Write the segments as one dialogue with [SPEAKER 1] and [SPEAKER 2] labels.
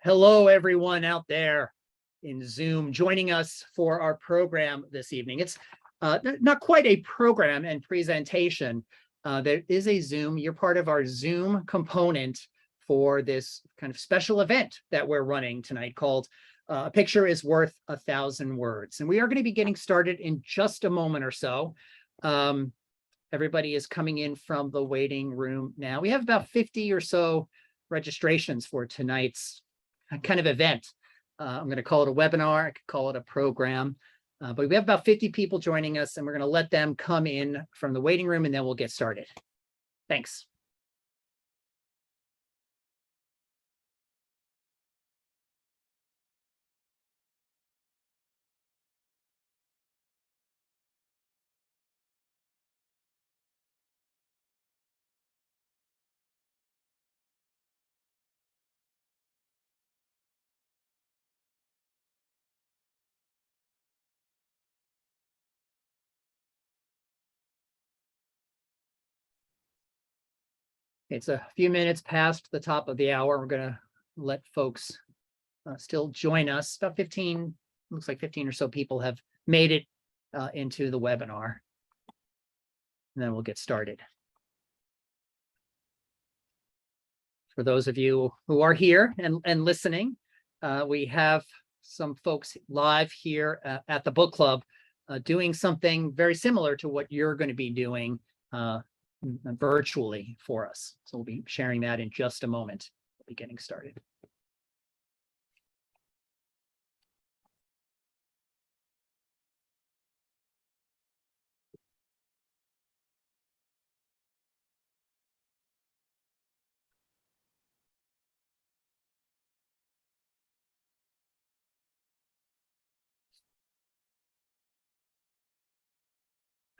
[SPEAKER 1] Hello, everyone out there in Zoom joining us for our program this evening. It's not quite a program and presentation. There is a Zoom. You're part of our Zoom component for this kind of special event that we're running tonight called A Picture is Worth 1,000 Words. And we are going to be getting started in just a moment or so. Everybody is coming in from the waiting room now. We have about 50 or so registrations for tonight's kind of event. I'm going to call it a webinar. I could call it a program, but we have about 50 people joining us, and we're going to let them come in from the waiting room, and then we'll get started. Thanks. It's a few minutes past the top of the hour. We're going to let folks still join us. About 15, looks like 15 or so people have made it into the webinar. And then we'll get started. For those of you who are here and listening, we have some folks live here at the book club doing something very similar to what you're going to be doing virtually for us. So we'll be sharing that in just a moment. We'll be getting started.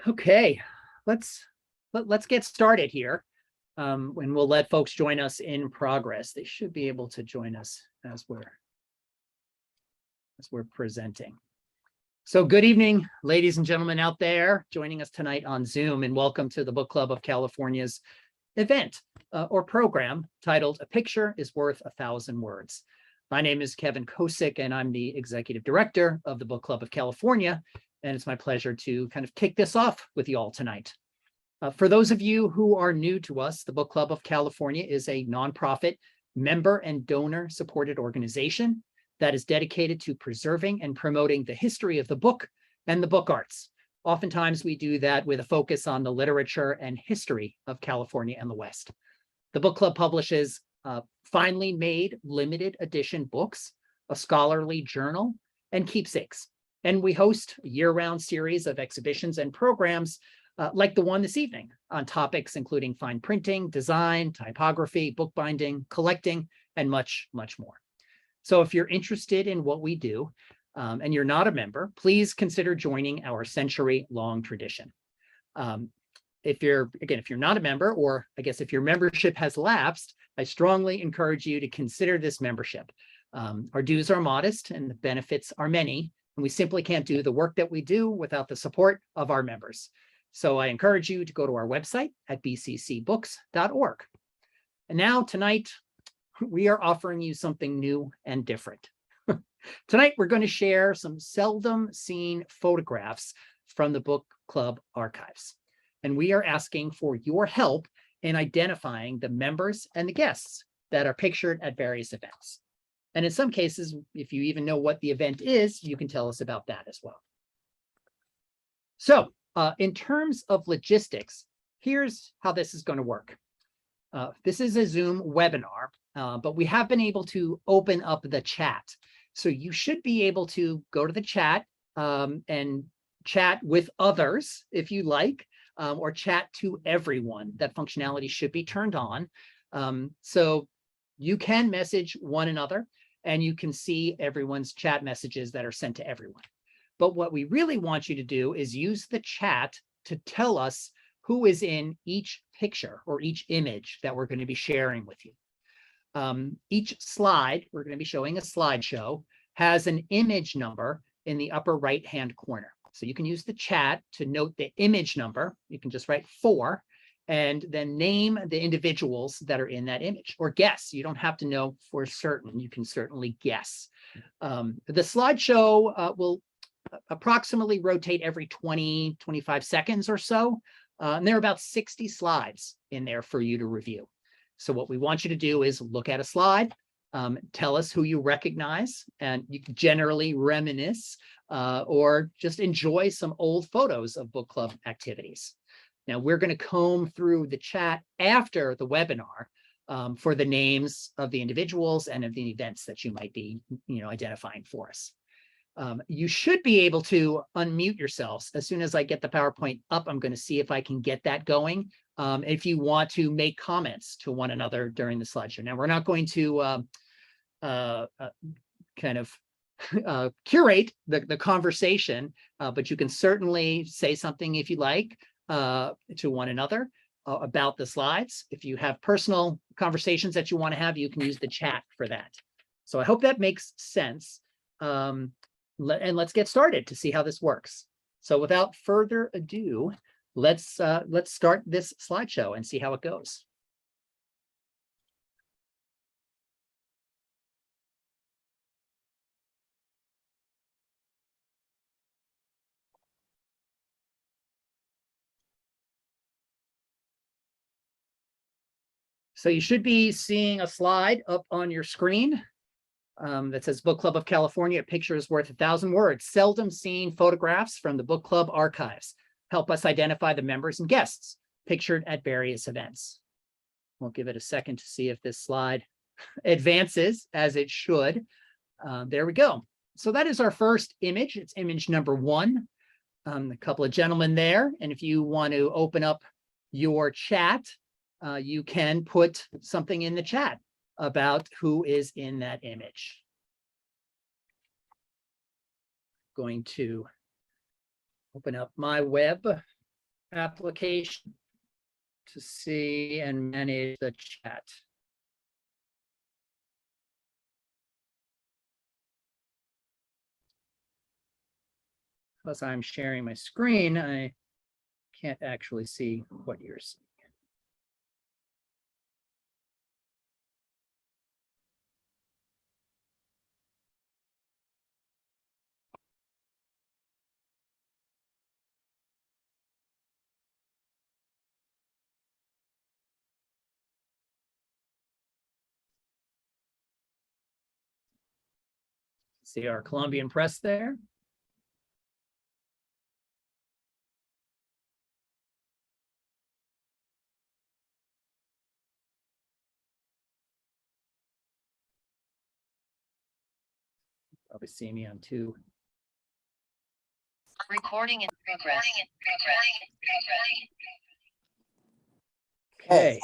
[SPEAKER 1] Okay, let's get started here. And we'll let folks join us in progress. They should be able to join us as we're presenting. So good evening, ladies and gentlemen out there joining us tonight on Zoom, and welcome to the Book Club of California's event or program titled A Picture is Worth 1,000 Words. My name is Kevin Kosick, and I'm the executive director of the Book Club of California. And it's my pleasure to kind of kick this off with you all tonight. For those of you who are new to us, the Book Club of California is a nonprofit, member and donor supported organization that is dedicated to preserving and promoting the history of the book and the book arts. Oftentimes we do that with a focus on the literature and history of California and the West. The book club publishes finely made limited edition books, a scholarly journal, and keepsakes. And we host a year-round series of exhibitions and programs like the one this evening on topics including fine printing, design, typography, bookbinding, collecting, and much, much more. So if you're interested in what we do and you're not a member, please consider joining our century-long tradition. If you're not a member, or I guess if your membership has lapsed, I strongly encourage you to consider this membership. Our dues are modest and the benefits are many. And we simply can't do the work that we do without the support of our members. So I encourage you to go to our website at bccbooks.org. And now tonight, we are offering you something new and different. Tonight, we're going to share some seldom seen photographs from the book club archives. And we are asking for your help in identifying the members and the guests that are pictured at various events. And in some cases, if you even know what the event is, you can tell us about that as well. So in terms of logistics, here's how this is going to work. This is a Zoom webinar, but we have been able to open up the chat. So you should be able to go to the chat and chat with others if you like, or chat to everyone. That functionality should be turned on. So you can message one another, and you can see everyone's chat messages that are sent to everyone. But what we really want you to do is use the chat to tell us who is in each picture or each image that we're going to be sharing with you. Each slide, we're going to be showing a slideshow, has an image number in the upper right-hand corner. So you can use the chat to note the image number. You can just write 4, and then name the individuals that are in that image, or guess. You don't have to know for certain. You can certainly guess. The slideshow will approximately rotate every 20, 25 seconds or so. And there are about 60 slides in there for you to review. So what we want you to do is look at a slide, tell us who you recognize, and you can generally reminisce or just enjoy some old photos of book club activities. Now, we're going to comb through the chat after the webinar for the names of the individuals and of the events that you might be, identifying for us. You should be able to unmute yourselves. As soon as I get the PowerPoint up, I'm going to see if I can get that going. If you want to make comments to one another during the slideshow. Now, we're not going to kind of curate the conversation, but you can certainly say something if you like to one another about the slides. If you have personal conversations that you want to have, you can use the chat for that. So I hope that makes sense. And let's get started to see how this works. So without further ado, let's start this slideshow and see how it goes. So you should be seeing a slide up on your screen that says Book Club of California, a picture is worth 1,000 words. Seldom seen photographs from the book club archives help us identify the members and guests pictured at various events. We'll give it a second to see if this slide advances as it should. There we go. So that is our first image. It's image number 1. A couple of gentlemen there. And if you want to open up your chat, you can put something in the chat about who is in that image. Going to open up my web application to see and manage the chat. Because I'm sharing my screen, I can't actually see what you're seeing. See our Colombian press there. Probably see me on 2.
[SPEAKER 2] Recording in progress.
[SPEAKER 1] Okay.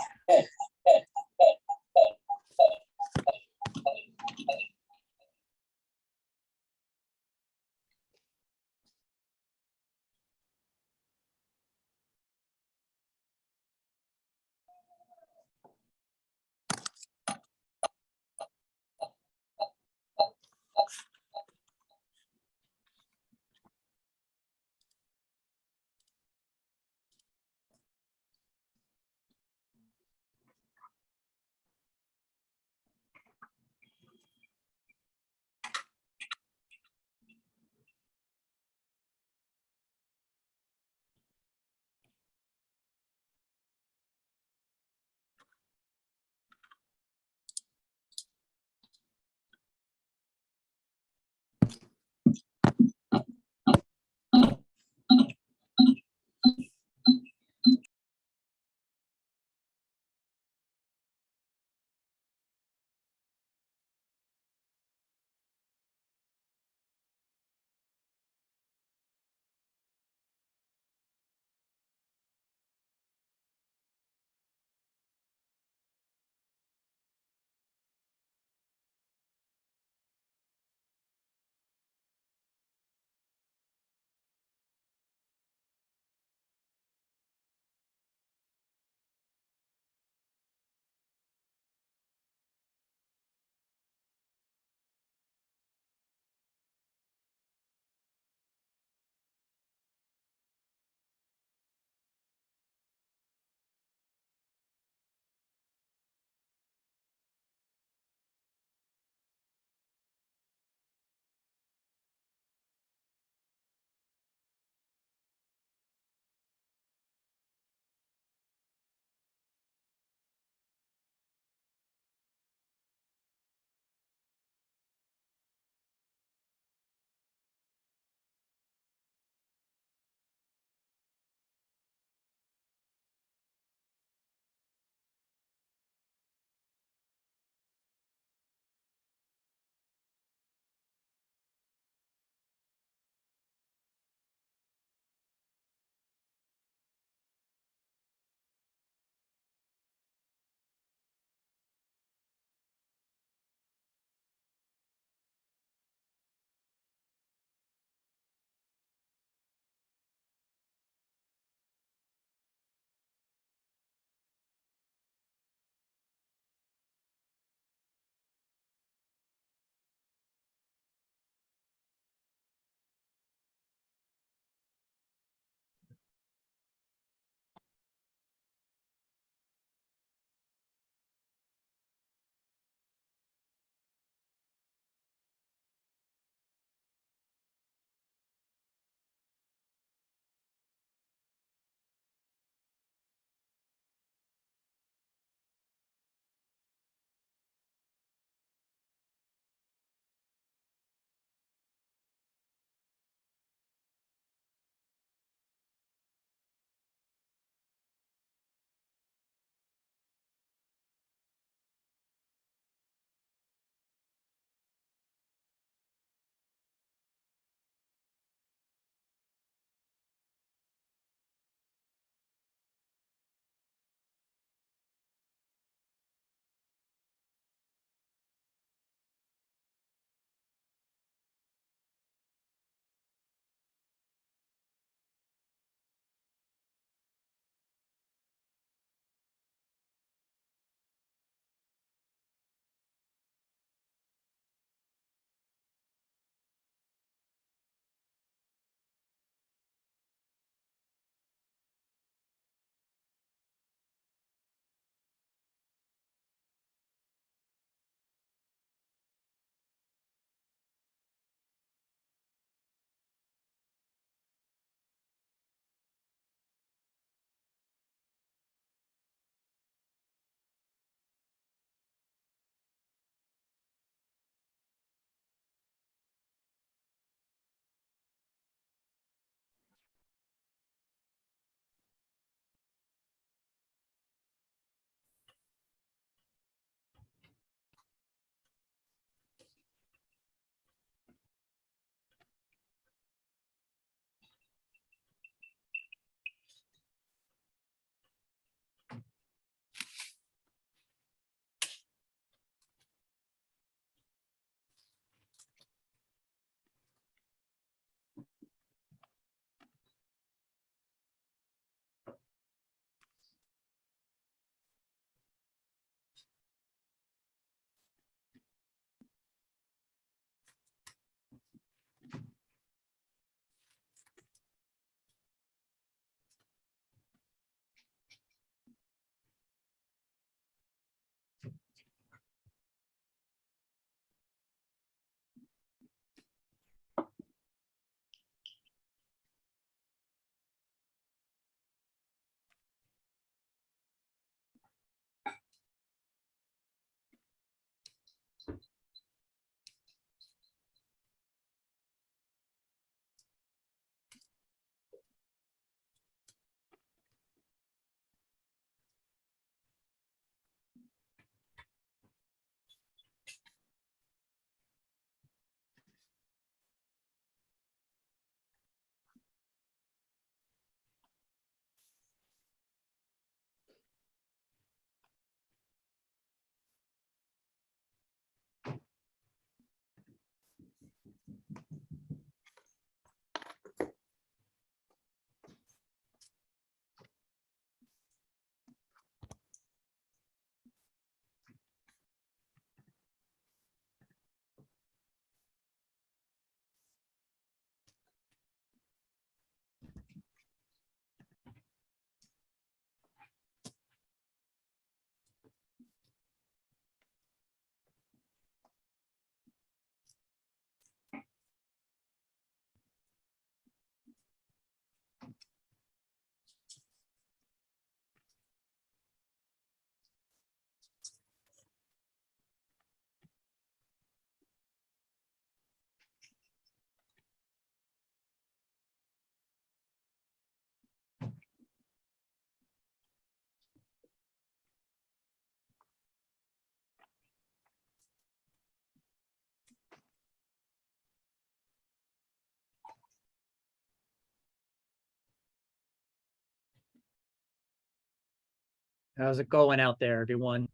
[SPEAKER 1] How's it going out there, everyone?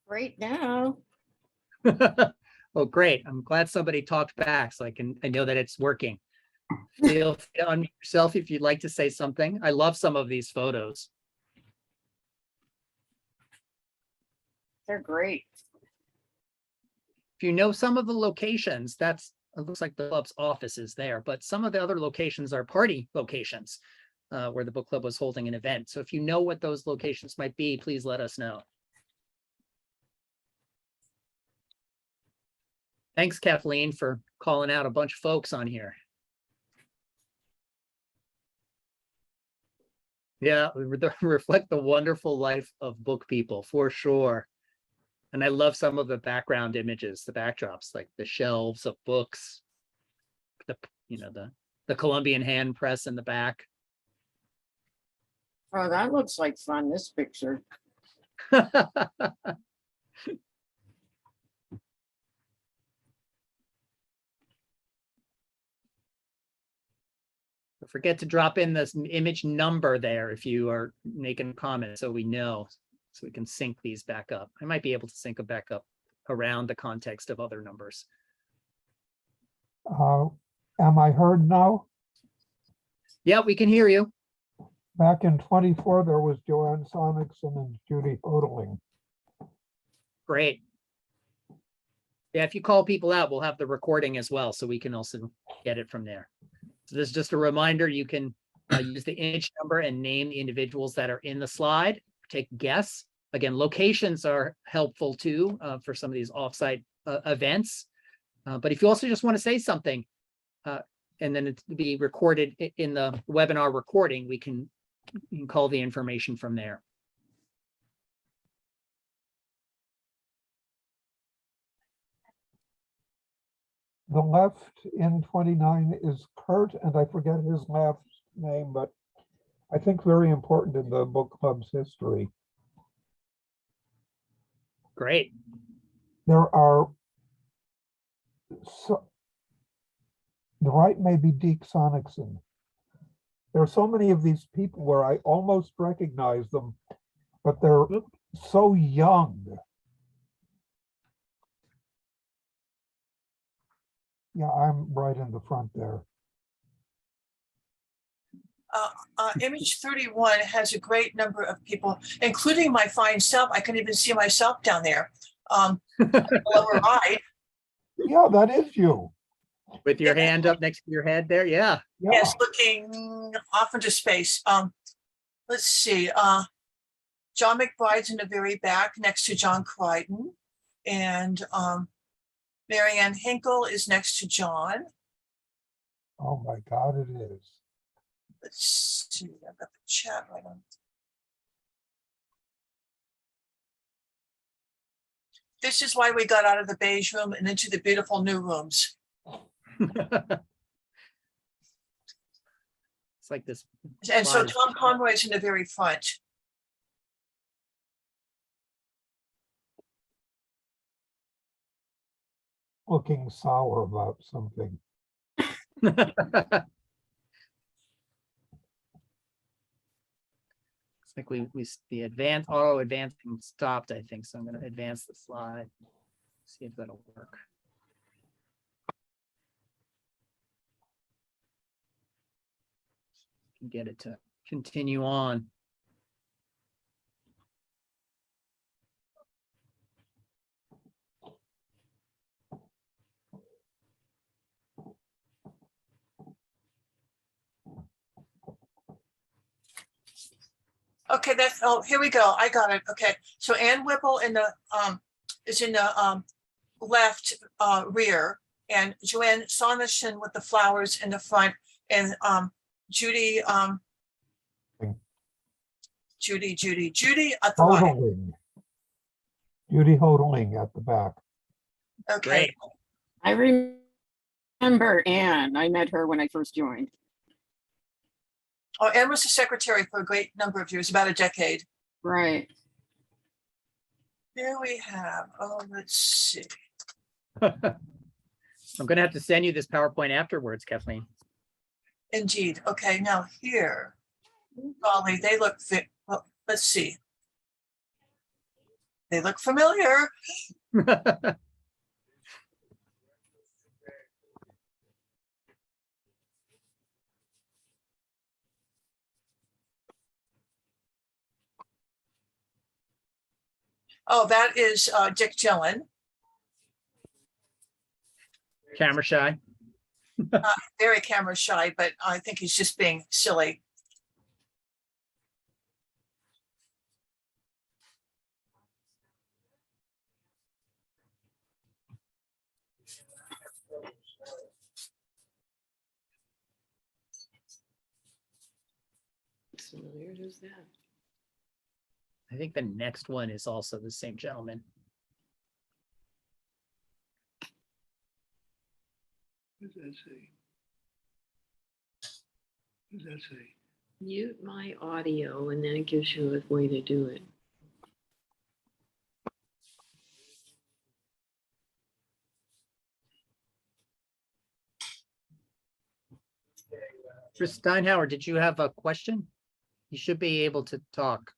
[SPEAKER 2] Right now.
[SPEAKER 1] Oh, great. I'm glad somebody talked back so I know that it's working. Feel free to unmute yourself if you'd like to say something. I love some of these photos.
[SPEAKER 2] They're great.
[SPEAKER 1] If you know some of the locations, it looks like the club's office is there, but some of the other locations are party locations where the book club was holding an event. So if you know what those locations might be, please let us know. Thanks, Kathleen, for calling out a bunch of folks on here. Yeah, reflect the wonderful life of book people for sure. And I love some of the background images, the backdrops, like the shelves of books, the Columbian hand press in the back.
[SPEAKER 2] Oh, that looks like fun, this picture.
[SPEAKER 1] Don't forget to drop in this image number there if you are making a comment so we know, so we can sync these back up. I might be able to sync them back up around the context of other numbers.
[SPEAKER 3] Am I heard now?
[SPEAKER 1] Yeah, we can hear you.
[SPEAKER 3] Back in 24, there was Joanne Sonicson and Judy Hodling.
[SPEAKER 1] Great. Yeah, if you call people out, we'll have the recording as well, so we can also get it from there. So this is just a reminder, you can use the image number and name the individuals that are in the slide, take a guess. Again, locations are helpful too for some of these offsite events. But if you also just want to say something and then it be recorded in the webinar recording, you can call the information from there.
[SPEAKER 3] The left in 29 is Kurt, and I forget his last name, but I think very important in the book club's history.
[SPEAKER 1] Great.
[SPEAKER 3] There are, so, the right may be Deke Sonicson. There are so many of these people where I almost recognize them, but they're so young. Yeah, I'm right in the front there.
[SPEAKER 4] Image 31 has a great number of people, including my fine self. I can even see myself down there. The lower right.
[SPEAKER 3] Yeah, that is you.
[SPEAKER 1] With your hand up next to your head there, yeah.
[SPEAKER 4] Yes, looking off into space. Let's see. John McBride's in the very back next to John Crichton. And Marianne Hinkle is next to John.
[SPEAKER 3] Oh my God, it is.
[SPEAKER 4] Let's see, I've got the chat right on. This is why we got out of the beige room and into the beautiful new rooms.
[SPEAKER 1] It's like this.
[SPEAKER 4] And so Tom Conroy's in the very front.
[SPEAKER 3] Looking sour about something.
[SPEAKER 1] It's like the auto advancing stopped, I think. So I'm going to advance the slide. See if that'll work. Get it to continue on.
[SPEAKER 4] Okay, that's, oh, here we go. I got it. Okay, so Ann Whipple in the is in the left rear, and Joanne Sonderson with the flowers in the front, and Judy Judy at the right.
[SPEAKER 3] Hodling. Judy Hodling at the back.
[SPEAKER 4] Okay.
[SPEAKER 1] Great.
[SPEAKER 2] I remember Anne. I met her when I first joined.
[SPEAKER 4] Oh, Anne was the secretary for a great number of years, about a decade.
[SPEAKER 2] Right.
[SPEAKER 4] Here we have, oh, let's see.
[SPEAKER 1] I'm going to have to send you this PowerPoint afterwards, Kathleen.
[SPEAKER 4] Indeed. Okay, now here. Golly, they look fit. Well, let's see. They look familiar. Oh, that is Dick Dillon.
[SPEAKER 1] Camera shy.
[SPEAKER 4] Very camera shy, but I think he's just being silly.
[SPEAKER 2] So where is that?
[SPEAKER 1] I think the next one is also the same gentleman.
[SPEAKER 5] What does that say? What does that say?
[SPEAKER 2] Mute my audio and then it gives you a way to do it.
[SPEAKER 1] Chris Steinhauer, did you have a question? You should be able to talk.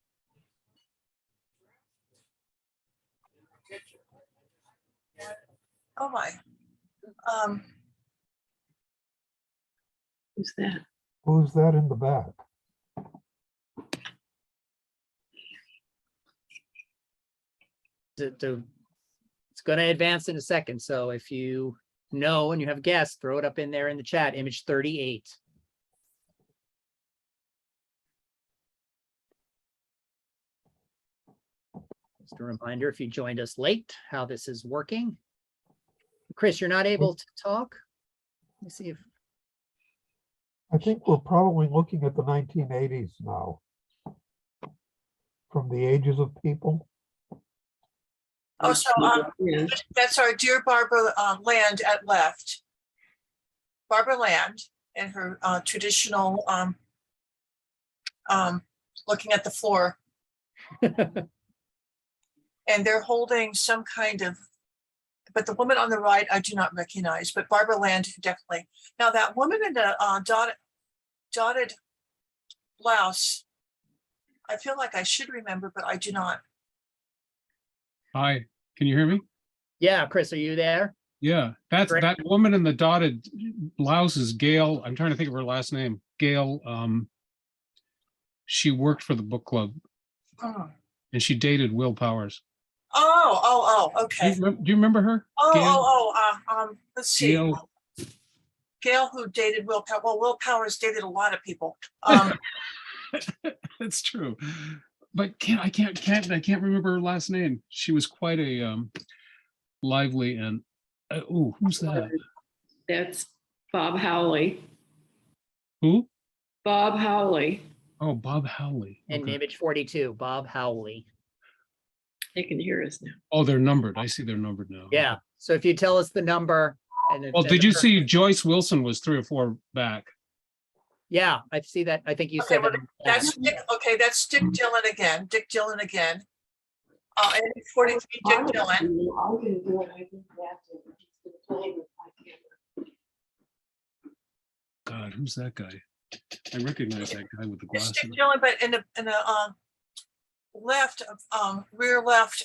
[SPEAKER 4] Oh my.
[SPEAKER 2] Who's that?
[SPEAKER 3] Who's that in the back?
[SPEAKER 1] It's going to advance in a second. So if you know and you have guests, throw it up in there in the chat, image 38. Just a reminder, if you joined us late, how this is working. Chris, you're not able to talk? Let me see if,
[SPEAKER 3] I think we're probably looking at the 1980s now. From the ages of people.
[SPEAKER 4] Oh, so
[SPEAKER 2] Yeah.
[SPEAKER 4] that's our dear Barbara Land at left. Barbara Land and her traditional looking at the floor. And they're holding some kind of, but the woman on the right, I do not recognize, but Barbara Land definitely. Now that woman in the dotted blouse, I feel like I should remember, but I do not.
[SPEAKER 5] Hi, can you hear me?
[SPEAKER 1] yeah, Chris, are you there?
[SPEAKER 5] Yeah, that's
[SPEAKER 1] Great.
[SPEAKER 5] that woman in the dotted blouse is Gail. I'm trying to think of her last name. Gail, she worked for the book club
[SPEAKER 4] Hmm.
[SPEAKER 5] and she dated Will Powers.
[SPEAKER 4] Oh,
[SPEAKER 5] Do
[SPEAKER 4] okay.
[SPEAKER 5] you, do you remember her? Gail?
[SPEAKER 4] Let's see.
[SPEAKER 5] Gail.
[SPEAKER 4] Gail, who dated Will Powers. Well, Will Powers dated a lot of people.
[SPEAKER 5] That's true. But I can't remember her last name. She was quite a lively and oh, who's that?
[SPEAKER 2] That's Bob Howley.
[SPEAKER 5] Who?
[SPEAKER 2] Bob Howley.
[SPEAKER 5] Oh, Bob Howley.
[SPEAKER 1] In
[SPEAKER 5] Okay.
[SPEAKER 1] image 42, Bob Howley.
[SPEAKER 2] They can hear us now.
[SPEAKER 5] Oh, they're numbered. I see they're numbered now.
[SPEAKER 1] Yeah. So if you tell us the number. And
[SPEAKER 5] Well,
[SPEAKER 1] and
[SPEAKER 5] did
[SPEAKER 1] the
[SPEAKER 5] you
[SPEAKER 1] per-
[SPEAKER 5] see Joyce Wilson was 3 or 4 back?
[SPEAKER 1] Yeah, I see that. I think you
[SPEAKER 4] Okay,
[SPEAKER 1] said
[SPEAKER 4] well,
[SPEAKER 1] that in the
[SPEAKER 4] that's
[SPEAKER 1] chat.
[SPEAKER 4] Dick. Okay, that's Dick Dillon again. Dick Dillon again. And 43, Dick Dillon.
[SPEAKER 2] I can do it. I think
[SPEAKER 5] God, who's that guy? I recognize that guy with the
[SPEAKER 4] It's
[SPEAKER 5] glasses.
[SPEAKER 4] Dick Dillon, but in the left, rear left,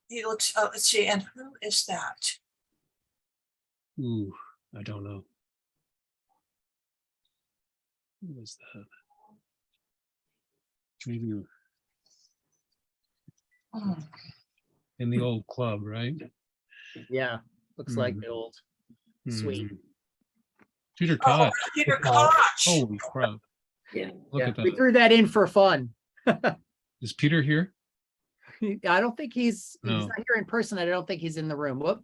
[SPEAKER 4] he looks. Let's see, and who is that?
[SPEAKER 5] Ooh, I don't know. Who is that? Maybe
[SPEAKER 4] Hmm.
[SPEAKER 5] in the old club, right?
[SPEAKER 1] Yeah, looks like the old suite.
[SPEAKER 5] Hmm. Peter
[SPEAKER 4] Oh,
[SPEAKER 5] Koch.
[SPEAKER 4] Peter Koch.
[SPEAKER 5] Holy crap.
[SPEAKER 2] Yeah.
[SPEAKER 5] Look
[SPEAKER 1] Yeah,
[SPEAKER 5] at
[SPEAKER 1] we
[SPEAKER 5] that.
[SPEAKER 1] threw that in for fun.
[SPEAKER 5] Is Peter here?
[SPEAKER 1] I don't think he's
[SPEAKER 5] No.
[SPEAKER 1] not here in person. I don't think he's in the room. Whoop.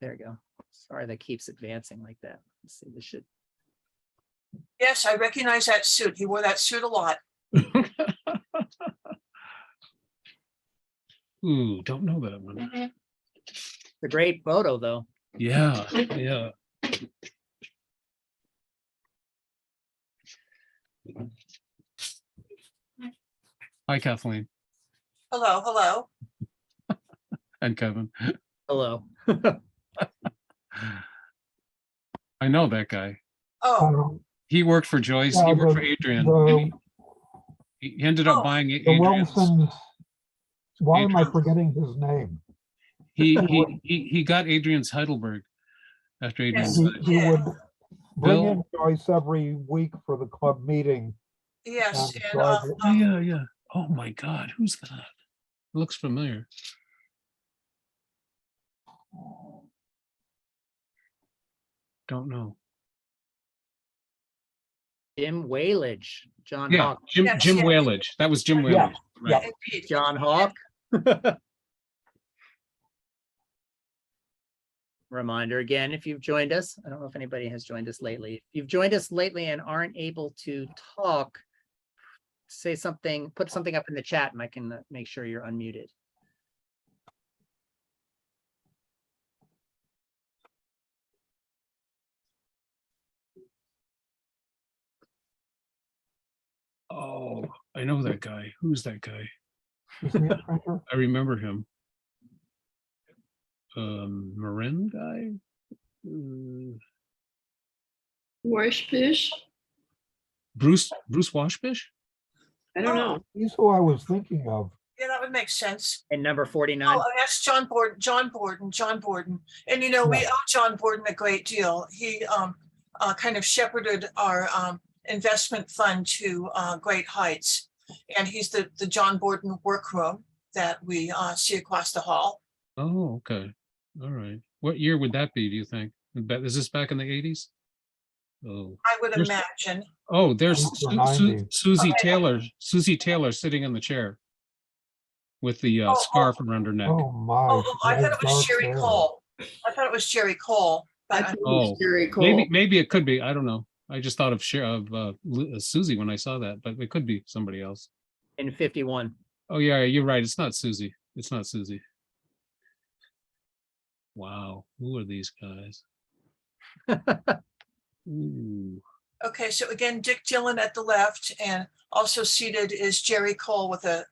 [SPEAKER 1] There you go. Sorry, that keeps advancing like that. Let's see. This should.
[SPEAKER 4] Yes, I recognize that suit. He wore that suit a lot.
[SPEAKER 5] Ooh, don't know that one.
[SPEAKER 1] It's a great photo, though.
[SPEAKER 5] Yeah, yeah. Hi, Kathleen
[SPEAKER 4] Hello, hello.
[SPEAKER 5] and Kevin.
[SPEAKER 1] Hello.
[SPEAKER 5] I know that guy.
[SPEAKER 4] Oh,
[SPEAKER 3] Um,
[SPEAKER 5] He worked for Joyce.
[SPEAKER 3] Yeah,
[SPEAKER 5] He worked
[SPEAKER 3] the-
[SPEAKER 5] for Adrian.
[SPEAKER 3] the
[SPEAKER 5] He ended up
[SPEAKER 4] Oh,
[SPEAKER 5] buying
[SPEAKER 3] The
[SPEAKER 5] Adrian's.
[SPEAKER 3] Wilsons, why am I
[SPEAKER 5] Adrian's-
[SPEAKER 3] forgetting his name?
[SPEAKER 5] He got Adrian's Heidelberg after Adrian
[SPEAKER 4] Yes.
[SPEAKER 3] He,
[SPEAKER 5] died.
[SPEAKER 3] he
[SPEAKER 4] Yeah.
[SPEAKER 3] would bring
[SPEAKER 5] Bill-
[SPEAKER 3] in Joyce every week for the club meeting.
[SPEAKER 4] yes,
[SPEAKER 3] and
[SPEAKER 4] and,
[SPEAKER 3] drive it.
[SPEAKER 5] Oh, yeah, yeah. Oh my God, who's that? Looks familiar. Don't know.
[SPEAKER 1] Jim Whalage, John
[SPEAKER 5] Yeah,
[SPEAKER 1] Hawk,
[SPEAKER 5] Jim
[SPEAKER 4] Yes,
[SPEAKER 5] Jim
[SPEAKER 4] yeah.
[SPEAKER 5] Whalage. That was Jim
[SPEAKER 4] Yeah,
[SPEAKER 5] Whalage.
[SPEAKER 3] yeah.
[SPEAKER 5] Right.
[SPEAKER 4] indeed.
[SPEAKER 1] John Hawk. Reminder again, if you've joined us, I don't know if anybody has joined us lately. If you've joined us lately and aren't able to talk, say something, put something up in the chat and I can make sure you're unmuted.
[SPEAKER 5] Oh, I know that guy. Who's that guy?
[SPEAKER 3] Is he a printer?
[SPEAKER 5] I remember him. Marin guy?
[SPEAKER 2] Washfish?
[SPEAKER 5] Bruce Washbish?
[SPEAKER 2] I don't know.
[SPEAKER 3] He's who I was thinking of.
[SPEAKER 4] Yeah, that would make sense.
[SPEAKER 1] And number 49.
[SPEAKER 4] Oh, and that's John Borden. And you know, we
[SPEAKER 3] Yeah.
[SPEAKER 4] owe John Borden a great deal. He kind of shepherded our investment fund to great heights. And he's the John Borden workroom that we see across the hall.
[SPEAKER 5] Oh, okay. All right. What year would that be, do you think? Is this back in the 80s? Oh,
[SPEAKER 4] I would
[SPEAKER 5] There's-
[SPEAKER 4] imagine.
[SPEAKER 5] oh, there's
[SPEAKER 3] 80s or 90s.
[SPEAKER 5] Susie Taylor sitting in the chair with the
[SPEAKER 4] Oh,
[SPEAKER 5] scarf around her neck.
[SPEAKER 3] Oh, my.
[SPEAKER 4] I
[SPEAKER 3] she
[SPEAKER 4] thought
[SPEAKER 3] has
[SPEAKER 4] it was
[SPEAKER 3] dark
[SPEAKER 4] Jerry
[SPEAKER 3] hair.
[SPEAKER 4] Cole. I thought it was Jerry Cole.
[SPEAKER 2] I
[SPEAKER 4] But
[SPEAKER 2] think
[SPEAKER 5] Oh,
[SPEAKER 2] it's very cool.
[SPEAKER 5] Maybe it could be. I don't know. I just thought of Susie when I saw that, but it could be somebody else.
[SPEAKER 1] In 51.
[SPEAKER 5] Oh yeah, you're right. It's not Susie. It's not Susie. Wow, who are these guys? Ooh.
[SPEAKER 4] okay, so again, Dick Dillon at the left, and also seated is Jerry Cole with a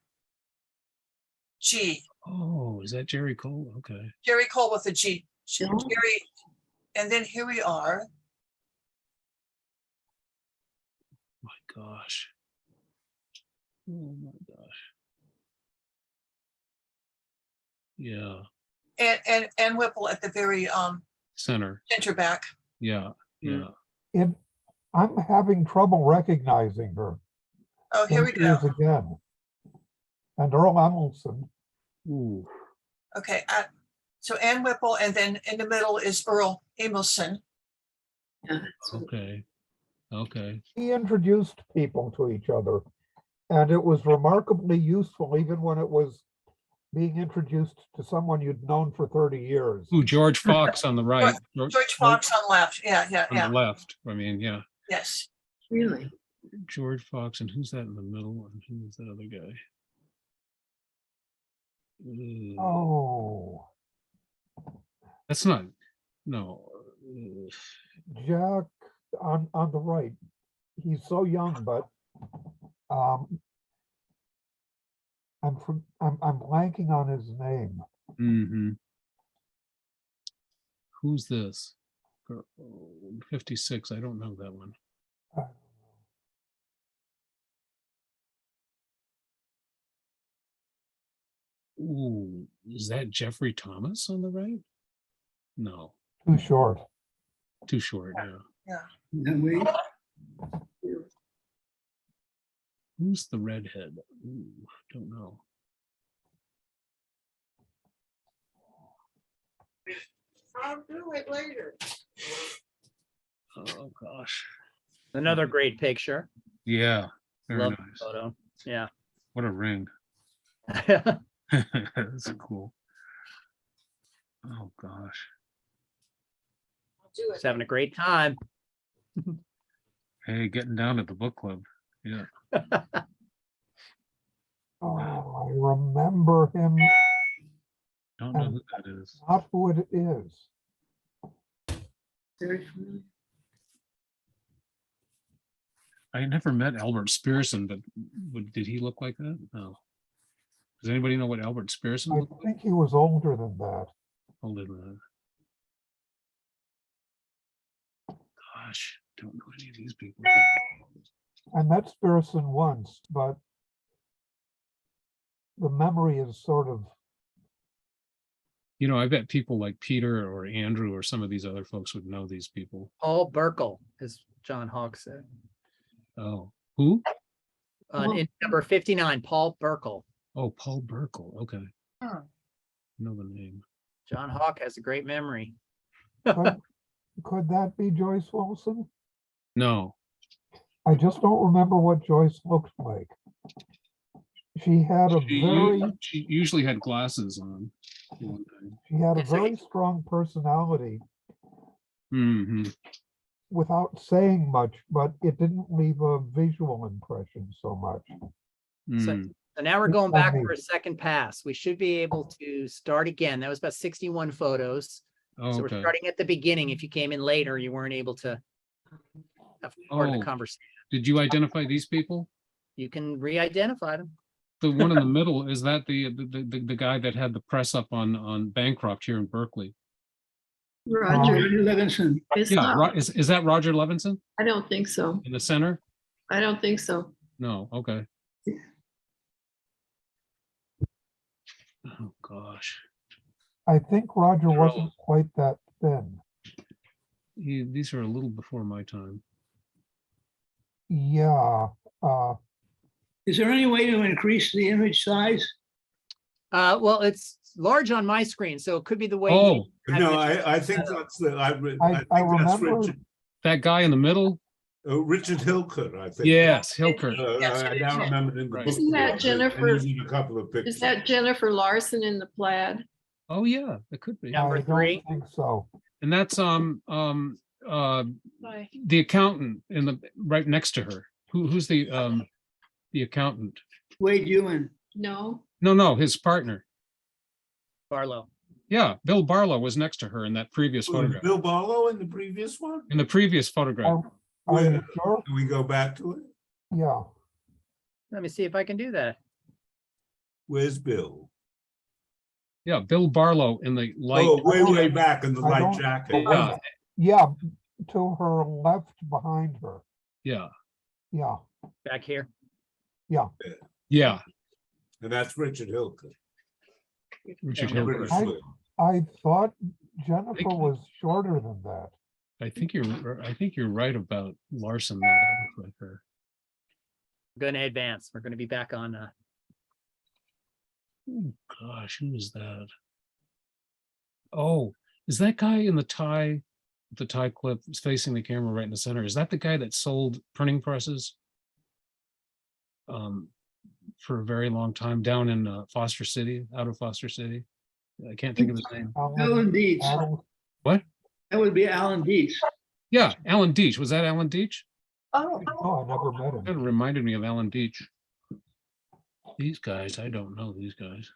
[SPEAKER 4] G.
[SPEAKER 5] Oh, is that Jerry Cole? Okay.
[SPEAKER 4] Jerry Cole with a G.
[SPEAKER 2] Yeah.
[SPEAKER 4] Jerry, and then here we are.
[SPEAKER 5] My gosh. Oh my gosh. Yeah,
[SPEAKER 4] And Ann Whipple at the very
[SPEAKER 5] center.
[SPEAKER 4] center back.
[SPEAKER 5] Yeah, yeah.
[SPEAKER 3] I'm having trouble recognizing her.
[SPEAKER 4] Oh, here we
[SPEAKER 3] There
[SPEAKER 4] go.
[SPEAKER 3] she is again. And Earl Emelson.
[SPEAKER 5] Ooh.
[SPEAKER 4] Okay, so Ann Whipple, and then in the middle is Earl Emilson.
[SPEAKER 2] Yeah, that's what-
[SPEAKER 5] Okay. Okay.
[SPEAKER 3] He introduced people to each other. And it was remarkably useful, even when it was being introduced to someone you'd known for 30 years.
[SPEAKER 5] Ooh, George Fox on the right.
[SPEAKER 4] George Fox on left. Yeah,
[SPEAKER 5] on
[SPEAKER 4] yeah,
[SPEAKER 5] the left. I mean, yeah.
[SPEAKER 4] yes.
[SPEAKER 2] Really?
[SPEAKER 5] George Fox, and who's that in the middle? And who's that other guy?
[SPEAKER 3] Oh,
[SPEAKER 5] That's not. No.
[SPEAKER 3] Jack on the right. He's so young, but I'm blanking on his name.
[SPEAKER 5] Mm-hmm. Who's this? 56. I don't know that one. Ooh, is that Jeffrey Thomas on the right? No,
[SPEAKER 3] Too short.
[SPEAKER 5] too short. Yeah. Who's the redhead? Ooh, don't know.
[SPEAKER 4] I'll do it later.
[SPEAKER 5] Oh gosh.
[SPEAKER 1] Another great picture.
[SPEAKER 5] Yeah. Very
[SPEAKER 1] Love the
[SPEAKER 5] nice.
[SPEAKER 1] photo. Yeah.
[SPEAKER 5] What a ring. That's cool. Oh gosh.
[SPEAKER 4] I'll do
[SPEAKER 1] Just
[SPEAKER 4] it.
[SPEAKER 1] having a great time.
[SPEAKER 5] Hey, getting down to the book club. Yeah.
[SPEAKER 3] Oh, I remember him,
[SPEAKER 5] Don't know who that is.
[SPEAKER 3] not who it is.
[SPEAKER 2] Very familiar.
[SPEAKER 5] I never met Albert Spearson, but did he look like that? No. Does anybody know what Albert Spearson
[SPEAKER 3] I
[SPEAKER 5] looked like?
[SPEAKER 3] think he was older than that.
[SPEAKER 5] Older than that. Gosh, don't know any of these people.
[SPEAKER 3] I met Spearson once, but the memory is sort of,
[SPEAKER 5] You know, I bet people like Peter or Andrew or some of these other folks would know these people.
[SPEAKER 1] Paul Burkle, as John Hawk said.
[SPEAKER 5] Oh, who?
[SPEAKER 1] In number 59, Paul Burkle.
[SPEAKER 5] Oh, Paul Burkle. Okay.
[SPEAKER 4] Hmm.
[SPEAKER 5] Know the name.
[SPEAKER 1] John Hawk has a great memory.
[SPEAKER 3] could that be Joyce Wilson?
[SPEAKER 5] No.
[SPEAKER 3] I just don't remember what Joyce looked like. She had a
[SPEAKER 5] She usually had glasses on.
[SPEAKER 3] she had a
[SPEAKER 1] It's like-
[SPEAKER 3] very strong personality
[SPEAKER 5] Hmm.
[SPEAKER 3] without saying much, but it didn't leave a visual impression so much.
[SPEAKER 1] So now we're
[SPEAKER 3] Good
[SPEAKER 1] going back
[SPEAKER 3] memory.
[SPEAKER 1] for a second pass. We should be able to start again. That was about 61 photos. So we're
[SPEAKER 5] Okay.
[SPEAKER 1] starting at the beginning. If you came in later, you weren't able to have part of
[SPEAKER 5] Oh.
[SPEAKER 1] the conversation.
[SPEAKER 5] Did you identify these people?
[SPEAKER 1] You can re-identify them.
[SPEAKER 5] The one in the middle, is that the guy that had the press up on Bancroft here in Berkeley?
[SPEAKER 6] Roger.
[SPEAKER 3] Levinson.
[SPEAKER 6] It's
[SPEAKER 5] Yeah,
[SPEAKER 6] not.
[SPEAKER 5] is that Roger Levinson
[SPEAKER 6] I don't think so.
[SPEAKER 5] in the center?
[SPEAKER 6] I don't think so.
[SPEAKER 5] No, okay. Oh, gosh.
[SPEAKER 3] I think Roger
[SPEAKER 5] They're all-
[SPEAKER 3] wasn't quite that thin.
[SPEAKER 5] These are a little before my time.
[SPEAKER 3] Yeah,
[SPEAKER 7] Is there any way to increase the image size?
[SPEAKER 1] Well, it's large on my screen, so it could be the way.
[SPEAKER 5] Oh,
[SPEAKER 8] No, I think that's the, I think
[SPEAKER 3] I
[SPEAKER 8] that's
[SPEAKER 3] remember,
[SPEAKER 8] Richard,
[SPEAKER 5] that guy in the middle?
[SPEAKER 8] Richard Hilker, I think.
[SPEAKER 5] Yes, Hilker.
[SPEAKER 4] Yes,
[SPEAKER 8] I now remembered in the
[SPEAKER 5] Right.
[SPEAKER 8] book.
[SPEAKER 6] Isn't that
[SPEAKER 8] and
[SPEAKER 6] Jennifer-
[SPEAKER 8] he's in a couple of pictures.
[SPEAKER 6] Is that Jennifer Larson in the plaid?
[SPEAKER 5] Oh, yeah, it could be.
[SPEAKER 1] Yeah. Number
[SPEAKER 3] I
[SPEAKER 1] three.
[SPEAKER 3] don't think so.
[SPEAKER 5] And that's the accountant in the right next to her. Who's the accountant?
[SPEAKER 7] Wade Ewan.
[SPEAKER 6] No.
[SPEAKER 5] No, his partner.
[SPEAKER 1] Barlow.
[SPEAKER 5] Yeah, Bill Barlow was next to her in that previous
[SPEAKER 8] Was
[SPEAKER 5] photograph.
[SPEAKER 8] Bill Barlow in the previous one?
[SPEAKER 5] In the previous photograph.
[SPEAKER 3] Are you
[SPEAKER 8] Where-
[SPEAKER 3] sure?
[SPEAKER 8] Can we go back to it?
[SPEAKER 3] Yeah,
[SPEAKER 1] Let me see if I can do that.
[SPEAKER 8] Where's Bill?
[SPEAKER 5] Yeah, Bill Barlow in the light.
[SPEAKER 8] Oh, way back in the
[SPEAKER 3] I
[SPEAKER 8] light
[SPEAKER 3] don't-
[SPEAKER 8] jacket.
[SPEAKER 5] Yeah,
[SPEAKER 3] yeah, to her left behind her.
[SPEAKER 5] yeah,
[SPEAKER 3] Yeah,
[SPEAKER 1] Back here.
[SPEAKER 5] yeah.
[SPEAKER 8] And that's Richard Hilker.
[SPEAKER 5] Richard
[SPEAKER 1] Yeah,
[SPEAKER 8] British
[SPEAKER 5] Hilker.
[SPEAKER 8] Slim.
[SPEAKER 3] I thought Jennifer was shorter than that.
[SPEAKER 5] I think you're right about Larson. Though. That looks like her.
[SPEAKER 1] We're going to advance. We're going to be back on.
[SPEAKER 5] Oh, gosh, who is that? Oh, is that guy in the tie clip is facing the camera right in the center? Is that the guy that sold printing presses? For a very long time down in Foster City, out of Foster City. I can't think of his name.
[SPEAKER 7] Alan Dietz.
[SPEAKER 5] What?
[SPEAKER 7] That would be Alan Dietz.
[SPEAKER 5] Yeah, Alan Deach. Was that Alan Deach?
[SPEAKER 4] Oh,
[SPEAKER 3] Oh, I never met him.
[SPEAKER 5] It reminded me of Alan Deach. These guys, I don't know these guys.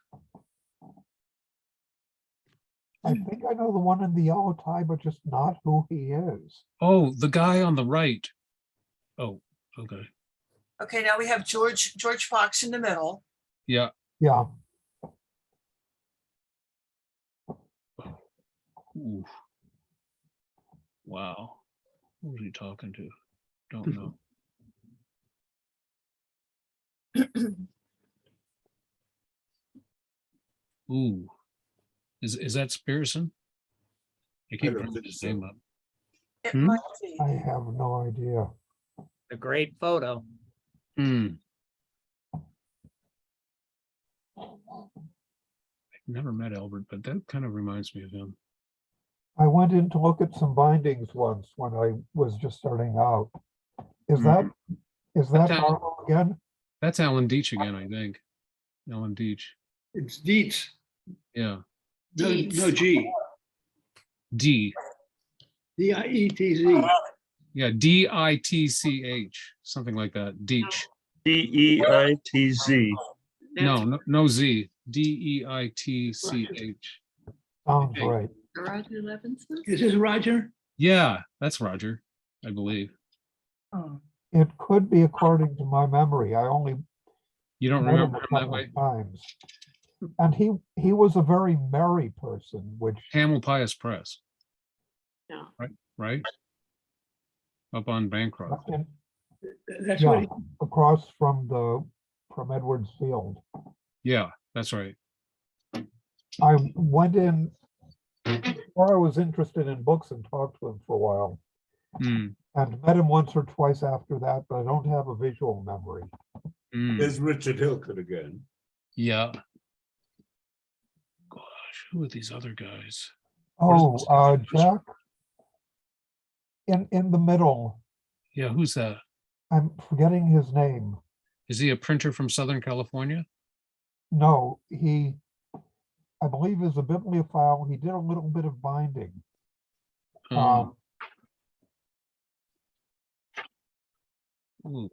[SPEAKER 3] I think I know the one in the yellow tie, but just not who he is.
[SPEAKER 5] Oh, the guy on the right. Oh, okay.
[SPEAKER 4] okay, now we have George Fox in the middle.
[SPEAKER 5] Yeah.
[SPEAKER 3] Yeah,
[SPEAKER 5] Ooh. Wow. Who was he talking to? Don't know. Ooh. Is that Spearson? I keep
[SPEAKER 8] don't
[SPEAKER 5] bringing
[SPEAKER 8] think
[SPEAKER 5] his
[SPEAKER 8] so.
[SPEAKER 5] name up.
[SPEAKER 4] It
[SPEAKER 5] Hmm?
[SPEAKER 4] might be.
[SPEAKER 3] I have no idea.
[SPEAKER 1] A great photo.
[SPEAKER 5] Hmm. I've never met Albert, but that kind of reminds me of him.
[SPEAKER 3] I went in to look at some bindings once when I was just starting out. Is
[SPEAKER 5] Mhm.
[SPEAKER 3] that, is that
[SPEAKER 5] That's
[SPEAKER 3] Barlow again?
[SPEAKER 5] That's Alan Deach again, I think. Alan Deach.
[SPEAKER 7] It's Dietz.
[SPEAKER 5] Yeah.
[SPEAKER 7] No,
[SPEAKER 6] Dietz.
[SPEAKER 7] no G.
[SPEAKER 5] D.
[SPEAKER 7] Dietz.
[SPEAKER 5] Yeah, Ditch, something like that. Deach.
[SPEAKER 9] Deitz.
[SPEAKER 5] No Z. Deitch.
[SPEAKER 3] Sounds
[SPEAKER 5] Okay.
[SPEAKER 3] right.
[SPEAKER 6] Roger Levinson?
[SPEAKER 7] Is this Roger?
[SPEAKER 5] Yeah, that's Roger, I believe.
[SPEAKER 4] Oh,
[SPEAKER 3] It could be according to my memory. I only
[SPEAKER 5] You don't
[SPEAKER 3] met him
[SPEAKER 5] remember
[SPEAKER 3] a
[SPEAKER 5] him that
[SPEAKER 3] couple
[SPEAKER 5] way?
[SPEAKER 3] of times. And he was a very merry person, which,
[SPEAKER 5] Hamel Pius Press.
[SPEAKER 6] Yeah.
[SPEAKER 5] Right? Up on Bancroft.
[SPEAKER 7] That's
[SPEAKER 3] yeah,
[SPEAKER 7] what,
[SPEAKER 3] across from Edwards Field.
[SPEAKER 5] Yeah, that's right.
[SPEAKER 3] I went in, or I was interested in books and talked to him for a while.
[SPEAKER 5] Mm,
[SPEAKER 3] And met him once or twice after that, but I don't have a visual memory.
[SPEAKER 5] mm,
[SPEAKER 8] There's Richard Hilton again.
[SPEAKER 5] yeah. Gosh, who are these other guys?
[SPEAKER 3] Oh,
[SPEAKER 5] Where's the-
[SPEAKER 3] Jack. In the middle,
[SPEAKER 5] Yeah, who's that?
[SPEAKER 3] I'm forgetting his name.
[SPEAKER 5] Is he a printer from Southern California?
[SPEAKER 3] No, I believe is a bibliophile. He did a little bit of binding.
[SPEAKER 5] Um, ooh.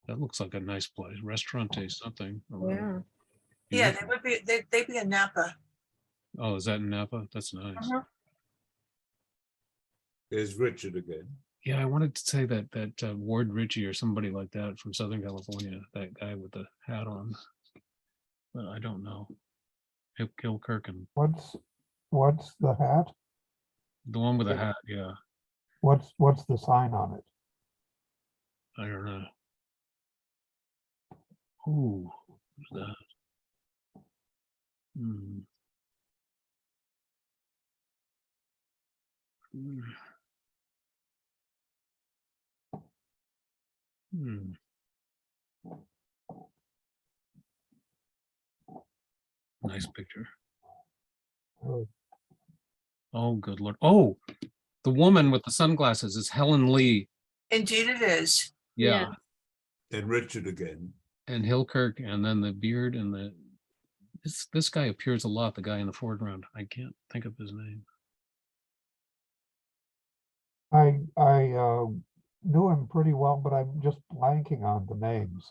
[SPEAKER 5] That looks like a nice place, restaurante something.
[SPEAKER 2] Yeah.
[SPEAKER 4] Yeah, they would be, they'd be in Napa.
[SPEAKER 5] Oh, is that in Napa? That's nice.
[SPEAKER 4] Mhm.
[SPEAKER 8] There's Richard again.
[SPEAKER 5] Yeah, I wanted to say that Ward Ritchie or somebody like that from Southern California, that guy with the hat on. But I don't know. Kilkirk and
[SPEAKER 3] What's the hat?
[SPEAKER 5] the one with the hat, yeah.
[SPEAKER 3] What's the sign on it?
[SPEAKER 5] I don't know. Ooh, who's that? Hmm. Hmm. Hmm. Nice picture.
[SPEAKER 3] Oh,
[SPEAKER 5] Oh, good Lord. Oh, the woman with the sunglasses is Helen Lee.
[SPEAKER 4] Indeed it is.
[SPEAKER 5] Yeah.
[SPEAKER 8] And Richard again.
[SPEAKER 5] And Hilkirk, and then the beard and the this guy appears a lot, the guy in the foreground. I can't think of his name.
[SPEAKER 3] I knew him pretty well, but I'm just blanking on the names.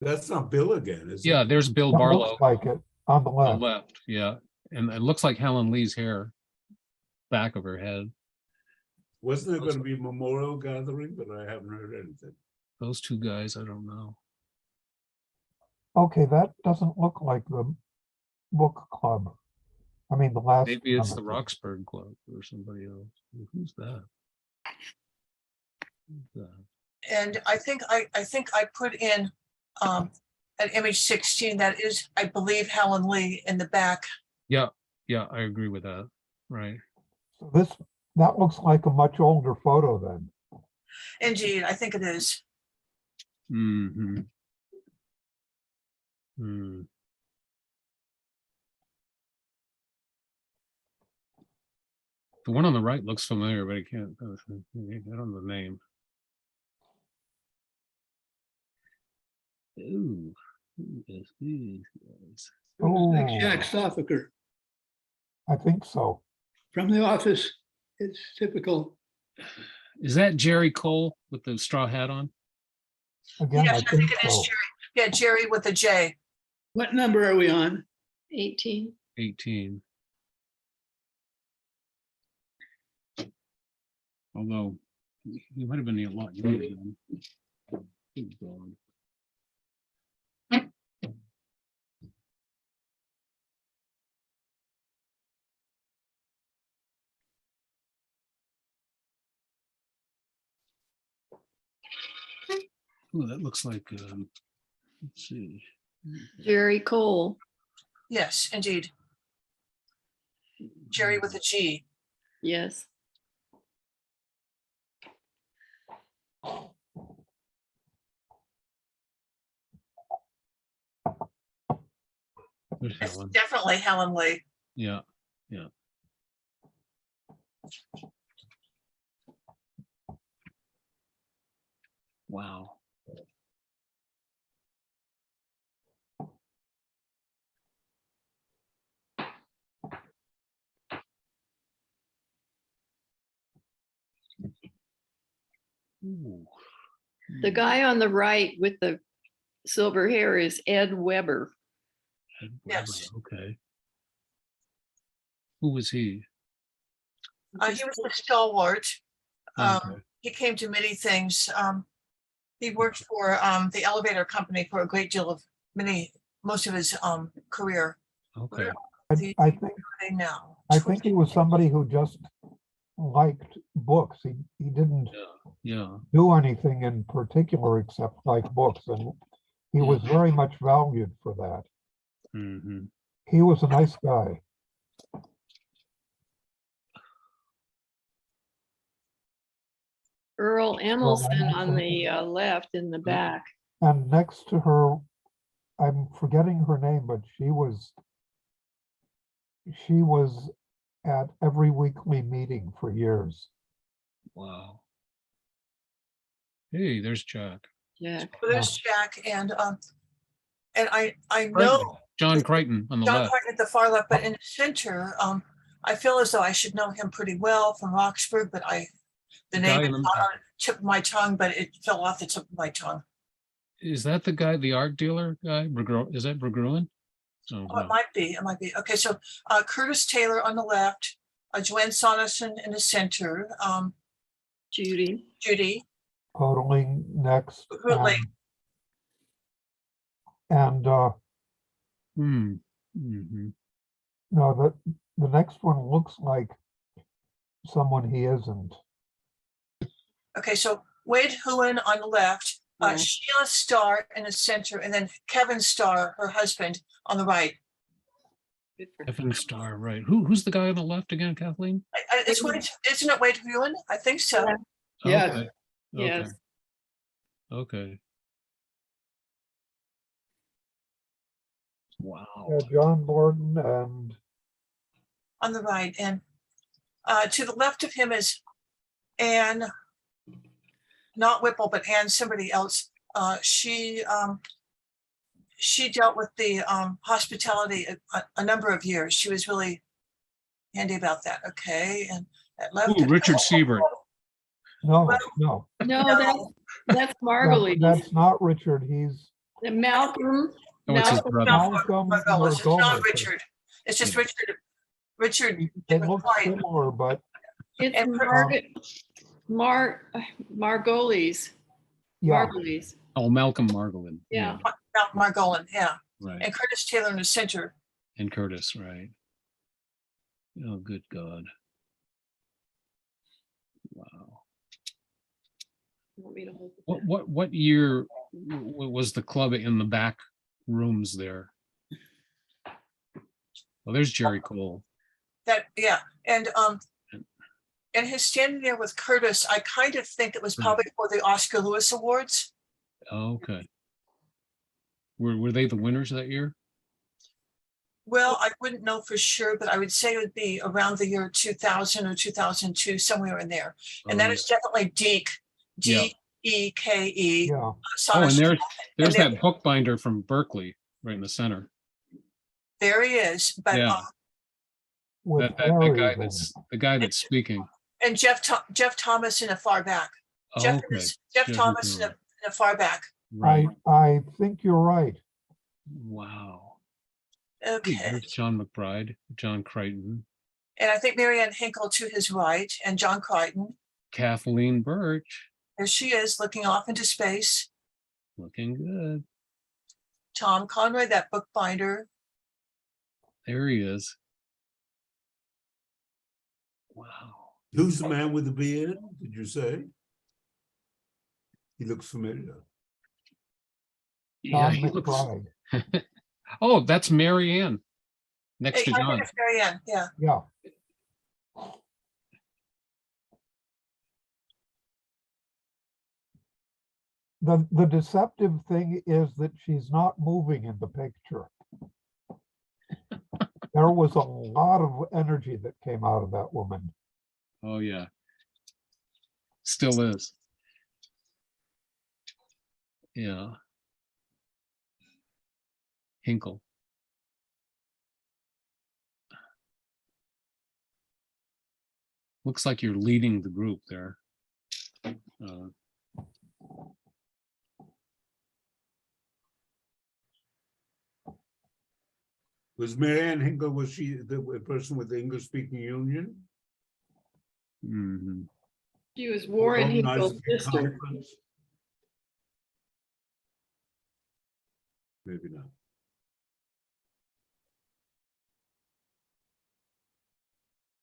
[SPEAKER 8] That's not Bill again, is it?
[SPEAKER 5] Yeah, there's Bill
[SPEAKER 3] That
[SPEAKER 5] Barlow
[SPEAKER 3] looks like it on the
[SPEAKER 5] on
[SPEAKER 3] left.
[SPEAKER 5] the left. Yeah. And it looks like Helen Lee's hair, back of her head.
[SPEAKER 8] Wasn't there going to be a memorial gathering, but I haven't heard anything.
[SPEAKER 5] Those two guys, I don't know.
[SPEAKER 3] Okay, that doesn't look like the book club. I mean, the last.
[SPEAKER 5] Maybe it's the
[SPEAKER 3] membership.
[SPEAKER 5] Roxburgh Club or somebody else. Who's that? Who's that?
[SPEAKER 4] And I think I put in an image 16 that is, I believe, Helen Lee in the back.
[SPEAKER 5] Yeah, I agree with that. Right.
[SPEAKER 3] So that looks like a much older photo then.
[SPEAKER 4] Indeed, I think it is.
[SPEAKER 5] Mm-hmm. Hmm. The one on the right looks familiar, but I can't. I don't know the name. Ooh, who is these guys?
[SPEAKER 3] Oh,
[SPEAKER 7] Jack Stoffaker
[SPEAKER 3] I think so.
[SPEAKER 7] from The Office. It's typical.
[SPEAKER 5] Is that Jerry Cole with the straw hat on?
[SPEAKER 3] Again,
[SPEAKER 4] Yes,
[SPEAKER 3] I
[SPEAKER 4] I think
[SPEAKER 3] think
[SPEAKER 4] it is
[SPEAKER 3] so.
[SPEAKER 4] Jerry. Yeah, Jerry with a J.
[SPEAKER 7] What number are we on?
[SPEAKER 6] 18.
[SPEAKER 5] 18. Although he might have been a lot younger than. Good God. Oh, that looks like, let's see.
[SPEAKER 6] Jerry Cole.
[SPEAKER 4] Yes, indeed. Jerry with a G.
[SPEAKER 6] Yes.
[SPEAKER 5] There's
[SPEAKER 4] It's
[SPEAKER 5] Helen.
[SPEAKER 4] definitely Helen Lee.
[SPEAKER 5] Yeah. Wow. Ooh.
[SPEAKER 6] The guy on the right with the silver hair is Ed Weber.
[SPEAKER 5] Ed
[SPEAKER 4] Yes.
[SPEAKER 5] Weber, okay. Who was he?
[SPEAKER 4] He was the stalwart.
[SPEAKER 5] Okay.
[SPEAKER 4] He came to many things. He worked for the elevator company for a great deal of most of his career.
[SPEAKER 5] Okay.
[SPEAKER 3] I think
[SPEAKER 4] Now.
[SPEAKER 3] he was somebody who just liked books. He didn't
[SPEAKER 5] Yeah.
[SPEAKER 3] do anything in particular except like books, and He was very much valued for that.
[SPEAKER 5] Mhm.
[SPEAKER 3] He was a nice guy.
[SPEAKER 6] Earl Emelson on the left in the back.
[SPEAKER 3] And next to her, I'm forgetting her name, but she was at every weekly meeting for years.
[SPEAKER 5] Wow. Hey, there's Jack.
[SPEAKER 6] Jack.
[SPEAKER 4] So there's Jack and I
[SPEAKER 5] Crichton.
[SPEAKER 4] know
[SPEAKER 5] John Crichton on the
[SPEAKER 4] John
[SPEAKER 5] left.
[SPEAKER 4] Crichton at the far left, but in the center, I feel as though I should know him pretty well from Roxburgh, but the
[SPEAKER 5] Guy
[SPEAKER 4] name
[SPEAKER 5] in
[SPEAKER 4] is
[SPEAKER 5] the-
[SPEAKER 4] not on the tip of my tongue, but it fell off the tip of my tongue.
[SPEAKER 5] Is that the guy, the art dealer guy? Is that Bergruen? Oh,
[SPEAKER 4] Oh, it
[SPEAKER 5] no.
[SPEAKER 4] might be, it might be. Okay, so Curtis Taylor on the left, Joanne Sonderson in the center,
[SPEAKER 6] Judy.
[SPEAKER 4] Judy,
[SPEAKER 3] Hoteling next.
[SPEAKER 4] Hootling.
[SPEAKER 3] And
[SPEAKER 5] Hmm. Mhm.
[SPEAKER 3] no, the next one looks like someone he isn't.
[SPEAKER 4] Okay, so Wade Huen on the left,
[SPEAKER 6] Yeah.
[SPEAKER 4] Sheila Starr in the center, and then Kevin Starr, her husband, on the right.
[SPEAKER 6] Good for
[SPEAKER 5] Evan Starr, right. Who's the guy on the left again, Kathleen?
[SPEAKER 4] It's Wade, isn't it Wade Huen? I think so.
[SPEAKER 6] Yeah.
[SPEAKER 1] Yes.
[SPEAKER 5] Okay.
[SPEAKER 6] Yes.
[SPEAKER 5] Okay. Wow.
[SPEAKER 3] John Borden and
[SPEAKER 4] On the right, and to the left of him is Anne, not Whipple, but Anne, somebody else. She dealt with the hospitality a number of years. She was really handy about that. Okay, and at left.
[SPEAKER 5] Ooh, Richard Siebert.
[SPEAKER 3] no,
[SPEAKER 4] Well,
[SPEAKER 3] no,
[SPEAKER 6] No, that's Margulies.
[SPEAKER 3] that's not Richard. He's
[SPEAKER 6] And Malcolm.
[SPEAKER 5] Oh, it's his
[SPEAKER 6] Malcolm-
[SPEAKER 5] brother.
[SPEAKER 3] Malcolm
[SPEAKER 4] Margolis. It's not
[SPEAKER 3] Margolis.
[SPEAKER 4] Richard. It's just
[SPEAKER 5] Yeah.
[SPEAKER 4] Richard. Richard.
[SPEAKER 3] They
[SPEAKER 4] different
[SPEAKER 3] look
[SPEAKER 4] client.
[SPEAKER 3] similar, but
[SPEAKER 6] It's
[SPEAKER 4] And-
[SPEAKER 6] Margulies.
[SPEAKER 3] yeah,
[SPEAKER 6] Margulies.
[SPEAKER 5] Oh, Malcolm Margolin.
[SPEAKER 6] Yeah.
[SPEAKER 4] Margolin, yeah,
[SPEAKER 5] Right.
[SPEAKER 4] and Curtis Taylor in the center.
[SPEAKER 5] And Curtis, right. Oh, good God. Wow.
[SPEAKER 6] Want me to hold it down?
[SPEAKER 5] What year was the club in the back rooms there? Well, there's Jerry Cole.
[SPEAKER 4] That, yeah, and his standing there with Curtis, I kind of think it was probably for the Oscar Lewis Awards.
[SPEAKER 5] Oh, okay. Were they the winners that year?
[SPEAKER 4] Well, I wouldn't know for sure, but I would say it would be around the year 2000 or 2002, somewhere in there. And that
[SPEAKER 5] Oh,
[SPEAKER 4] is definitely Deke,
[SPEAKER 5] Yeah.
[SPEAKER 4] Deke.
[SPEAKER 3] yeah.
[SPEAKER 5] Oh, and
[SPEAKER 4] Sonderson.
[SPEAKER 5] there's
[SPEAKER 4] then-
[SPEAKER 5] that bookbinder from Berkeley, right in the center.
[SPEAKER 4] There he is, but
[SPEAKER 5] Yeah.
[SPEAKER 3] With
[SPEAKER 5] That
[SPEAKER 3] Harry
[SPEAKER 5] guy
[SPEAKER 3] then.
[SPEAKER 5] that's the guy that's speaking.
[SPEAKER 4] and Jeff Thomas in the far back.
[SPEAKER 5] Oh,
[SPEAKER 4] Jeff
[SPEAKER 5] okay.
[SPEAKER 4] Jeff
[SPEAKER 5] Jeff
[SPEAKER 4] Thomas in
[SPEAKER 5] Thomas.
[SPEAKER 4] the far back.
[SPEAKER 5] Right.
[SPEAKER 3] I think you're right.
[SPEAKER 5] Wow.
[SPEAKER 4] Okay,
[SPEAKER 5] There's John McBride, John Crichton,
[SPEAKER 4] and I think Marianne Hinkle to his right, and John Crichton.
[SPEAKER 5] Kathleen Birch,
[SPEAKER 4] There she is, looking off into space.
[SPEAKER 5] looking good.
[SPEAKER 4] Tom Conroy, that bookbinder.
[SPEAKER 5] There he is. Wow.
[SPEAKER 8] Who's the man with the beard, did you say? He looks familiar.
[SPEAKER 5] Yeah,
[SPEAKER 3] John
[SPEAKER 5] he looks.
[SPEAKER 3] McBride.
[SPEAKER 5] Oh, that's Mary Ann. Next
[SPEAKER 4] Hey,
[SPEAKER 5] to
[SPEAKER 4] I think
[SPEAKER 5] John.
[SPEAKER 4] it's Marianne, yeah.
[SPEAKER 3] Yeah. The deceptive thing is that she's not moving in the picture. There was a lot of energy that came out of that woman.
[SPEAKER 5] Oh, yeah. Still is. Yeah. Hinkle. Looks like you're leading the group there.
[SPEAKER 8] Was Marianne Hinkle, was she the person with the English speaking union?
[SPEAKER 5] Mhm.
[SPEAKER 6] She was Warren Hinkle's
[SPEAKER 8] Organized the
[SPEAKER 6] sister.
[SPEAKER 8] conference? Maybe not.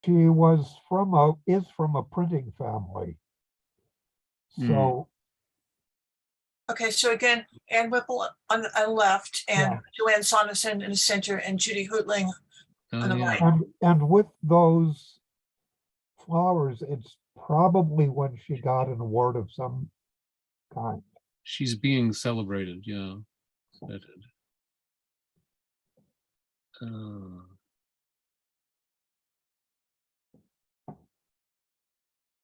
[SPEAKER 3] She is from a printing family. So
[SPEAKER 4] Okay, so again, Ann Whipple on the left and
[SPEAKER 3] Yeah.
[SPEAKER 4] Joanne Saunderson in the center and Judy Hootling
[SPEAKER 5] Oh,
[SPEAKER 4] on the
[SPEAKER 5] yeah.
[SPEAKER 4] right.
[SPEAKER 3] And with those flowers, it's probably when she got an award of some kind.
[SPEAKER 5] She's being celebrated, yeah. Feted.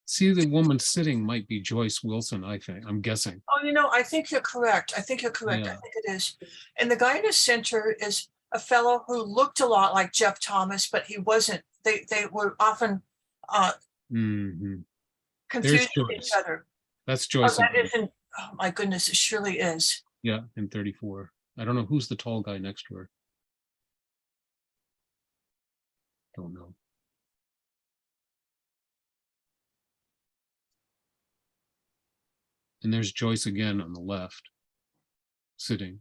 [SPEAKER 5] See, the woman sitting might be Joyce Wilson, I think. I'm guessing.
[SPEAKER 4] Oh, I think you're correct. I think you're correct. I
[SPEAKER 5] Yeah.
[SPEAKER 4] think it is. And the guy in the center is a fellow who looked a lot like Jeff Thomas, but he wasn't. They were often
[SPEAKER 5] Mhm.
[SPEAKER 4] confused with each
[SPEAKER 5] Joyce.
[SPEAKER 4] other.
[SPEAKER 5] That's
[SPEAKER 4] Oh,
[SPEAKER 5] Joyce.
[SPEAKER 4] that isn't, oh my goodness, it surely is.
[SPEAKER 5] Yeah, in 34. I don't know who's the tall guy next to her. Don't know. And there's Joyce again on the left, sitting.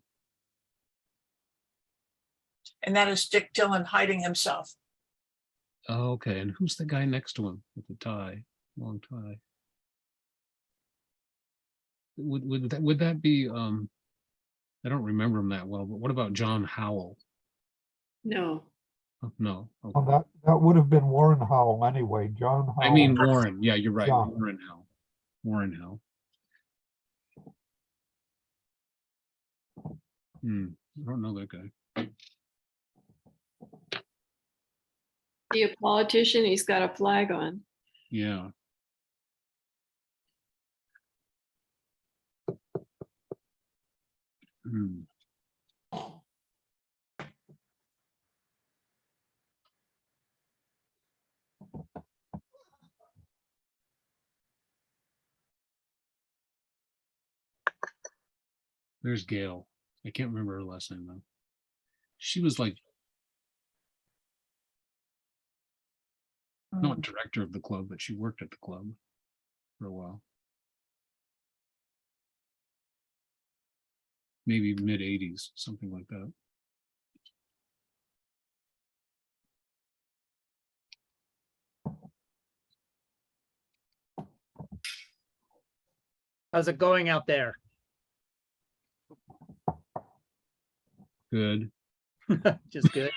[SPEAKER 4] And that is Dick Dillon hiding himself.
[SPEAKER 5] Oh, okay, and who's the guy next to him with the tie, long tie? Would that be I don't remember him that well, but what about John Howell?
[SPEAKER 6] No,
[SPEAKER 5] Oh, no.
[SPEAKER 3] Well,
[SPEAKER 5] Okay.
[SPEAKER 3] that would have been Warren Howell anyway, John Howell.
[SPEAKER 5] I mean Warren. Yeah, you're right.
[SPEAKER 3] Yeah.
[SPEAKER 5] Warren Howell. Warren Howell. I don't know that guy.
[SPEAKER 6] be a politician, he's got a flag on.
[SPEAKER 5] Yeah. Hmm. There's Gail. I can't remember her last name though. She was like not director of the club, but she worked at the club for a while. Maybe mid 80s, something like that.
[SPEAKER 1] How's it going out there?
[SPEAKER 5] Good.
[SPEAKER 1] Just good.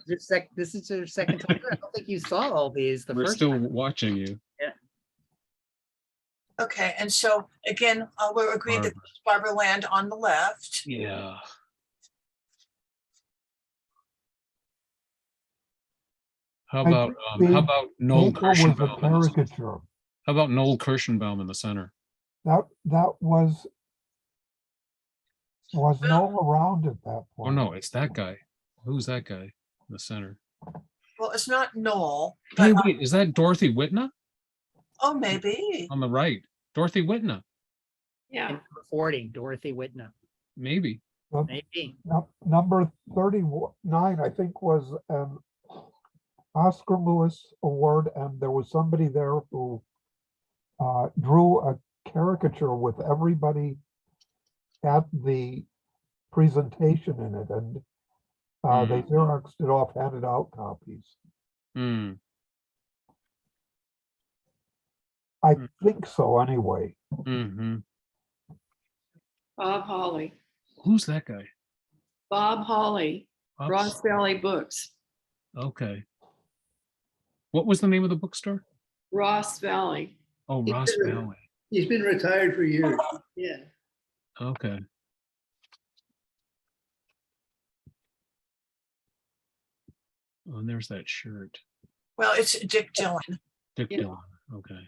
[SPEAKER 1] This is your second time. I don't think you saw all these the
[SPEAKER 5] We're
[SPEAKER 1] first
[SPEAKER 5] still
[SPEAKER 1] time.
[SPEAKER 5] watching you.
[SPEAKER 4] Okay, and so again, we're agreed that Barbara Land on the left.
[SPEAKER 5] Yeah. How
[SPEAKER 3] I
[SPEAKER 5] about
[SPEAKER 3] think
[SPEAKER 5] how about Noel
[SPEAKER 3] Paper was a
[SPEAKER 5] Kirschenbaum?
[SPEAKER 3] caricature.
[SPEAKER 5] How about Noel Kirschenbaum in the center?
[SPEAKER 3] That was Noel around at that
[SPEAKER 5] Oh
[SPEAKER 3] point.
[SPEAKER 5] no, it's that guy. Who's that guy in the center?
[SPEAKER 4] Well, it's not Noel,
[SPEAKER 5] Hey,
[SPEAKER 4] but
[SPEAKER 5] wait, is that Dorothy Whitna
[SPEAKER 4] oh, maybe.
[SPEAKER 5] on the right? Dorothy Whitna,
[SPEAKER 6] Yeah,
[SPEAKER 1] In 40, Dorothy Whitna.
[SPEAKER 5] maybe.
[SPEAKER 1] Maybe.
[SPEAKER 3] Number 39, I think, was an Oscar Lewis Award, and there was somebody there who drew a caricature with everybody at the presentation in it, and they Xeroxed it off, handed out copies.
[SPEAKER 5] Hmm.
[SPEAKER 3] I think so, anyway.
[SPEAKER 5] Mm-hmm.
[SPEAKER 6] Bob Holly.
[SPEAKER 5] Who's that guy?
[SPEAKER 6] Bob Holly,
[SPEAKER 5] Oops.
[SPEAKER 6] Ross Valley Books.
[SPEAKER 5] Okay. What was the name of the bookstore?
[SPEAKER 6] Ross Valley.
[SPEAKER 5] Oh,
[SPEAKER 7] He's
[SPEAKER 5] Ross
[SPEAKER 7] been-
[SPEAKER 5] Valley.
[SPEAKER 7] He's been retired for years.
[SPEAKER 6] Yeah.
[SPEAKER 5] Okay. Oh, and there's that shirt.
[SPEAKER 4] Well, it's Dick Dillon.
[SPEAKER 5] Dick
[SPEAKER 6] Yeah.
[SPEAKER 5] Dillon. Okay.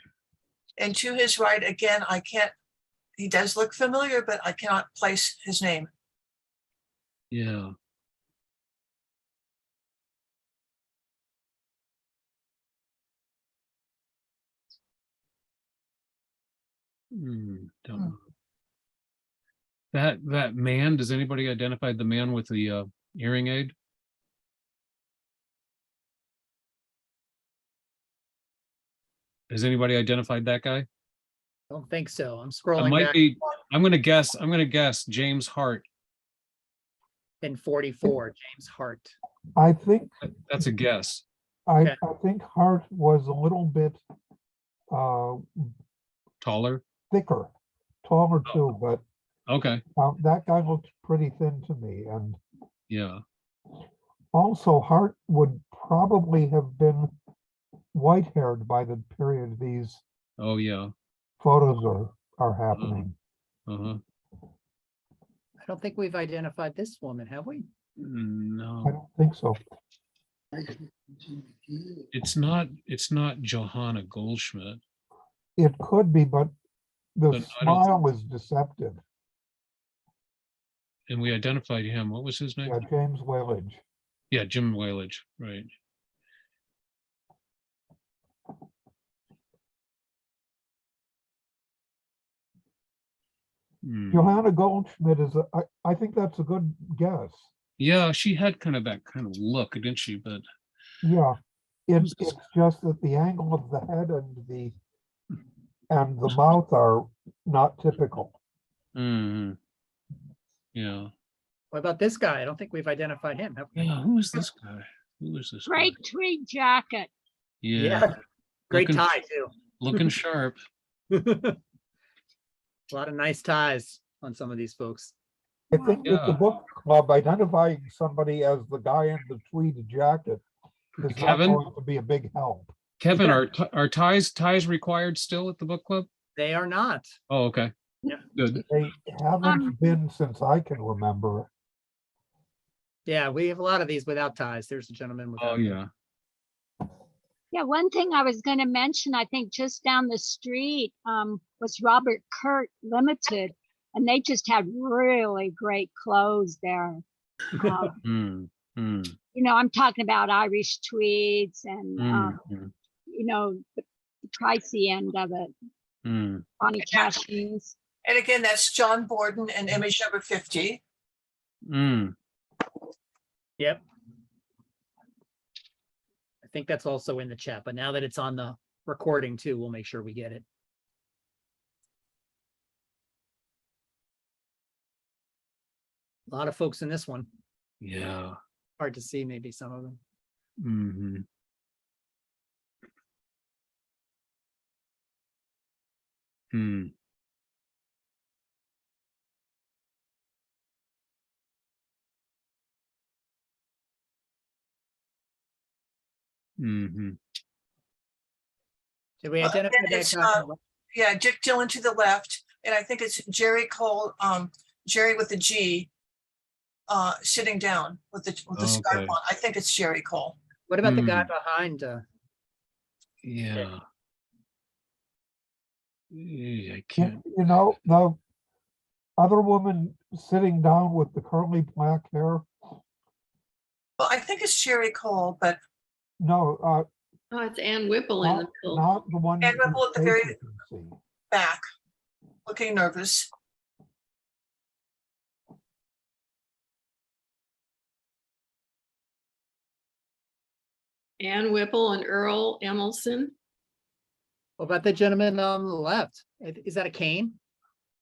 [SPEAKER 4] And to his right, again, I can't, he does look familiar, but I cannot place his name.
[SPEAKER 5] Yeah. Don't know. That man, does anybody identify the man with the hearing aid? Has anybody identified that guy?
[SPEAKER 1] Don't think so. I'm
[SPEAKER 5] It
[SPEAKER 1] scrolling
[SPEAKER 5] might
[SPEAKER 1] back
[SPEAKER 5] be, I'm gonna guess James Hart.
[SPEAKER 1] in 44, James Hart.
[SPEAKER 3] I think
[SPEAKER 5] That's a guess.
[SPEAKER 1] Okay.
[SPEAKER 3] I think Hart was a little bit
[SPEAKER 5] Taller?
[SPEAKER 3] thicker, taller too, but
[SPEAKER 5] Okay,
[SPEAKER 3] that guy looked pretty thin to me. And
[SPEAKER 5] yeah.
[SPEAKER 3] also Hart would probably have been white-haired by the period these
[SPEAKER 5] Oh, yeah.
[SPEAKER 3] photos are happening.
[SPEAKER 5] Uh-huh.
[SPEAKER 1] I don't think we've identified this woman, have we?
[SPEAKER 3] I
[SPEAKER 5] No,
[SPEAKER 3] don't think so.
[SPEAKER 5] it's not Johanna Goldschmidt,
[SPEAKER 3] It could be, but the
[SPEAKER 5] but I don't,
[SPEAKER 3] smile is deceptive.
[SPEAKER 5] and we identified him. What was his name?
[SPEAKER 3] Yeah, James Whalage.
[SPEAKER 5] Yeah, Jim Whalage, right. Hmm.
[SPEAKER 3] Johanna Goldschmidt I think that's a good guess.
[SPEAKER 5] Yeah, she had kind of that kind of look, didn't she? But
[SPEAKER 3] Yeah,
[SPEAKER 5] who's this?
[SPEAKER 3] it's just that the angle of the head and the mouth are not typical.
[SPEAKER 5] Mhm. Yeah.
[SPEAKER 1] What about this guy? I don't think we've identified him. have we?
[SPEAKER 5] Yeah, who is this guy? Who is this guy?
[SPEAKER 2] Great tweed jacket.
[SPEAKER 5] Yeah,
[SPEAKER 1] Great
[SPEAKER 5] looking-
[SPEAKER 1] tie too.
[SPEAKER 5] looking sharp.
[SPEAKER 1] A lot of nice ties on some of these folks.
[SPEAKER 3] I think with the
[SPEAKER 5] Yeah.
[SPEAKER 3] book club, identifying somebody as the guy in the tweed jacket is not
[SPEAKER 5] Kevin?
[SPEAKER 3] going to be a big help.
[SPEAKER 5] Kevin,
[SPEAKER 1] Yeah.
[SPEAKER 5] are ties required still at the book club?
[SPEAKER 1] They are not.
[SPEAKER 5] Oh, okay.
[SPEAKER 1] Yeah.
[SPEAKER 5] Good.
[SPEAKER 3] They haven't been since I can remember.
[SPEAKER 1] Yeah, we have a lot of these without ties. There's a gentleman
[SPEAKER 5] Oh,
[SPEAKER 1] without.
[SPEAKER 5] yeah.
[SPEAKER 9] Yeah, one thing I was going to mention, I think just down the street was Robert Kurt Limited, and they just had really great clothes there. You know, I'm talking about Irish tweeds and, you know, the pricey end of it, Bonnie Cashmere's.
[SPEAKER 4] And again, that's John Borden and image number 50.
[SPEAKER 1] Yep. I think that's also in the chat, but now that it's on the recording too, we'll make sure we get it. A lot of folks in this one.
[SPEAKER 5] Yeah.
[SPEAKER 1] Hard to see maybe some of them.
[SPEAKER 5] Mm-hmm. Hmm. Mm-hmm.
[SPEAKER 1] Did we
[SPEAKER 4] Well,
[SPEAKER 1] identify
[SPEAKER 4] again,
[SPEAKER 1] that
[SPEAKER 4] it's,
[SPEAKER 1] guy?
[SPEAKER 4] Yeah, Dick Dillon to the left, and I think it's Jerry Cole, Jerry with the G, sitting down with the scarf
[SPEAKER 5] Okay.
[SPEAKER 4] on. I think it's Jerry Cole.
[SPEAKER 1] What about the guy behind?
[SPEAKER 5] Yeah. Yeah, I
[SPEAKER 3] You
[SPEAKER 5] can't.
[SPEAKER 3] you know, the other woman sitting down with the curly black hair,
[SPEAKER 4] Well, I think it's Jerry Cole, but
[SPEAKER 3] no,
[SPEAKER 6] Oh, it's Ann Whipple in the
[SPEAKER 3] not,
[SPEAKER 6] middle.
[SPEAKER 3] not the one.
[SPEAKER 4] And
[SPEAKER 3] whose
[SPEAKER 4] Whipple at the
[SPEAKER 3] face
[SPEAKER 4] very-
[SPEAKER 3] you can see.
[SPEAKER 4] back, looking nervous.
[SPEAKER 6] Ann Whipple and Earl Emelson.
[SPEAKER 1] What about the gentleman on the left? Is that a cane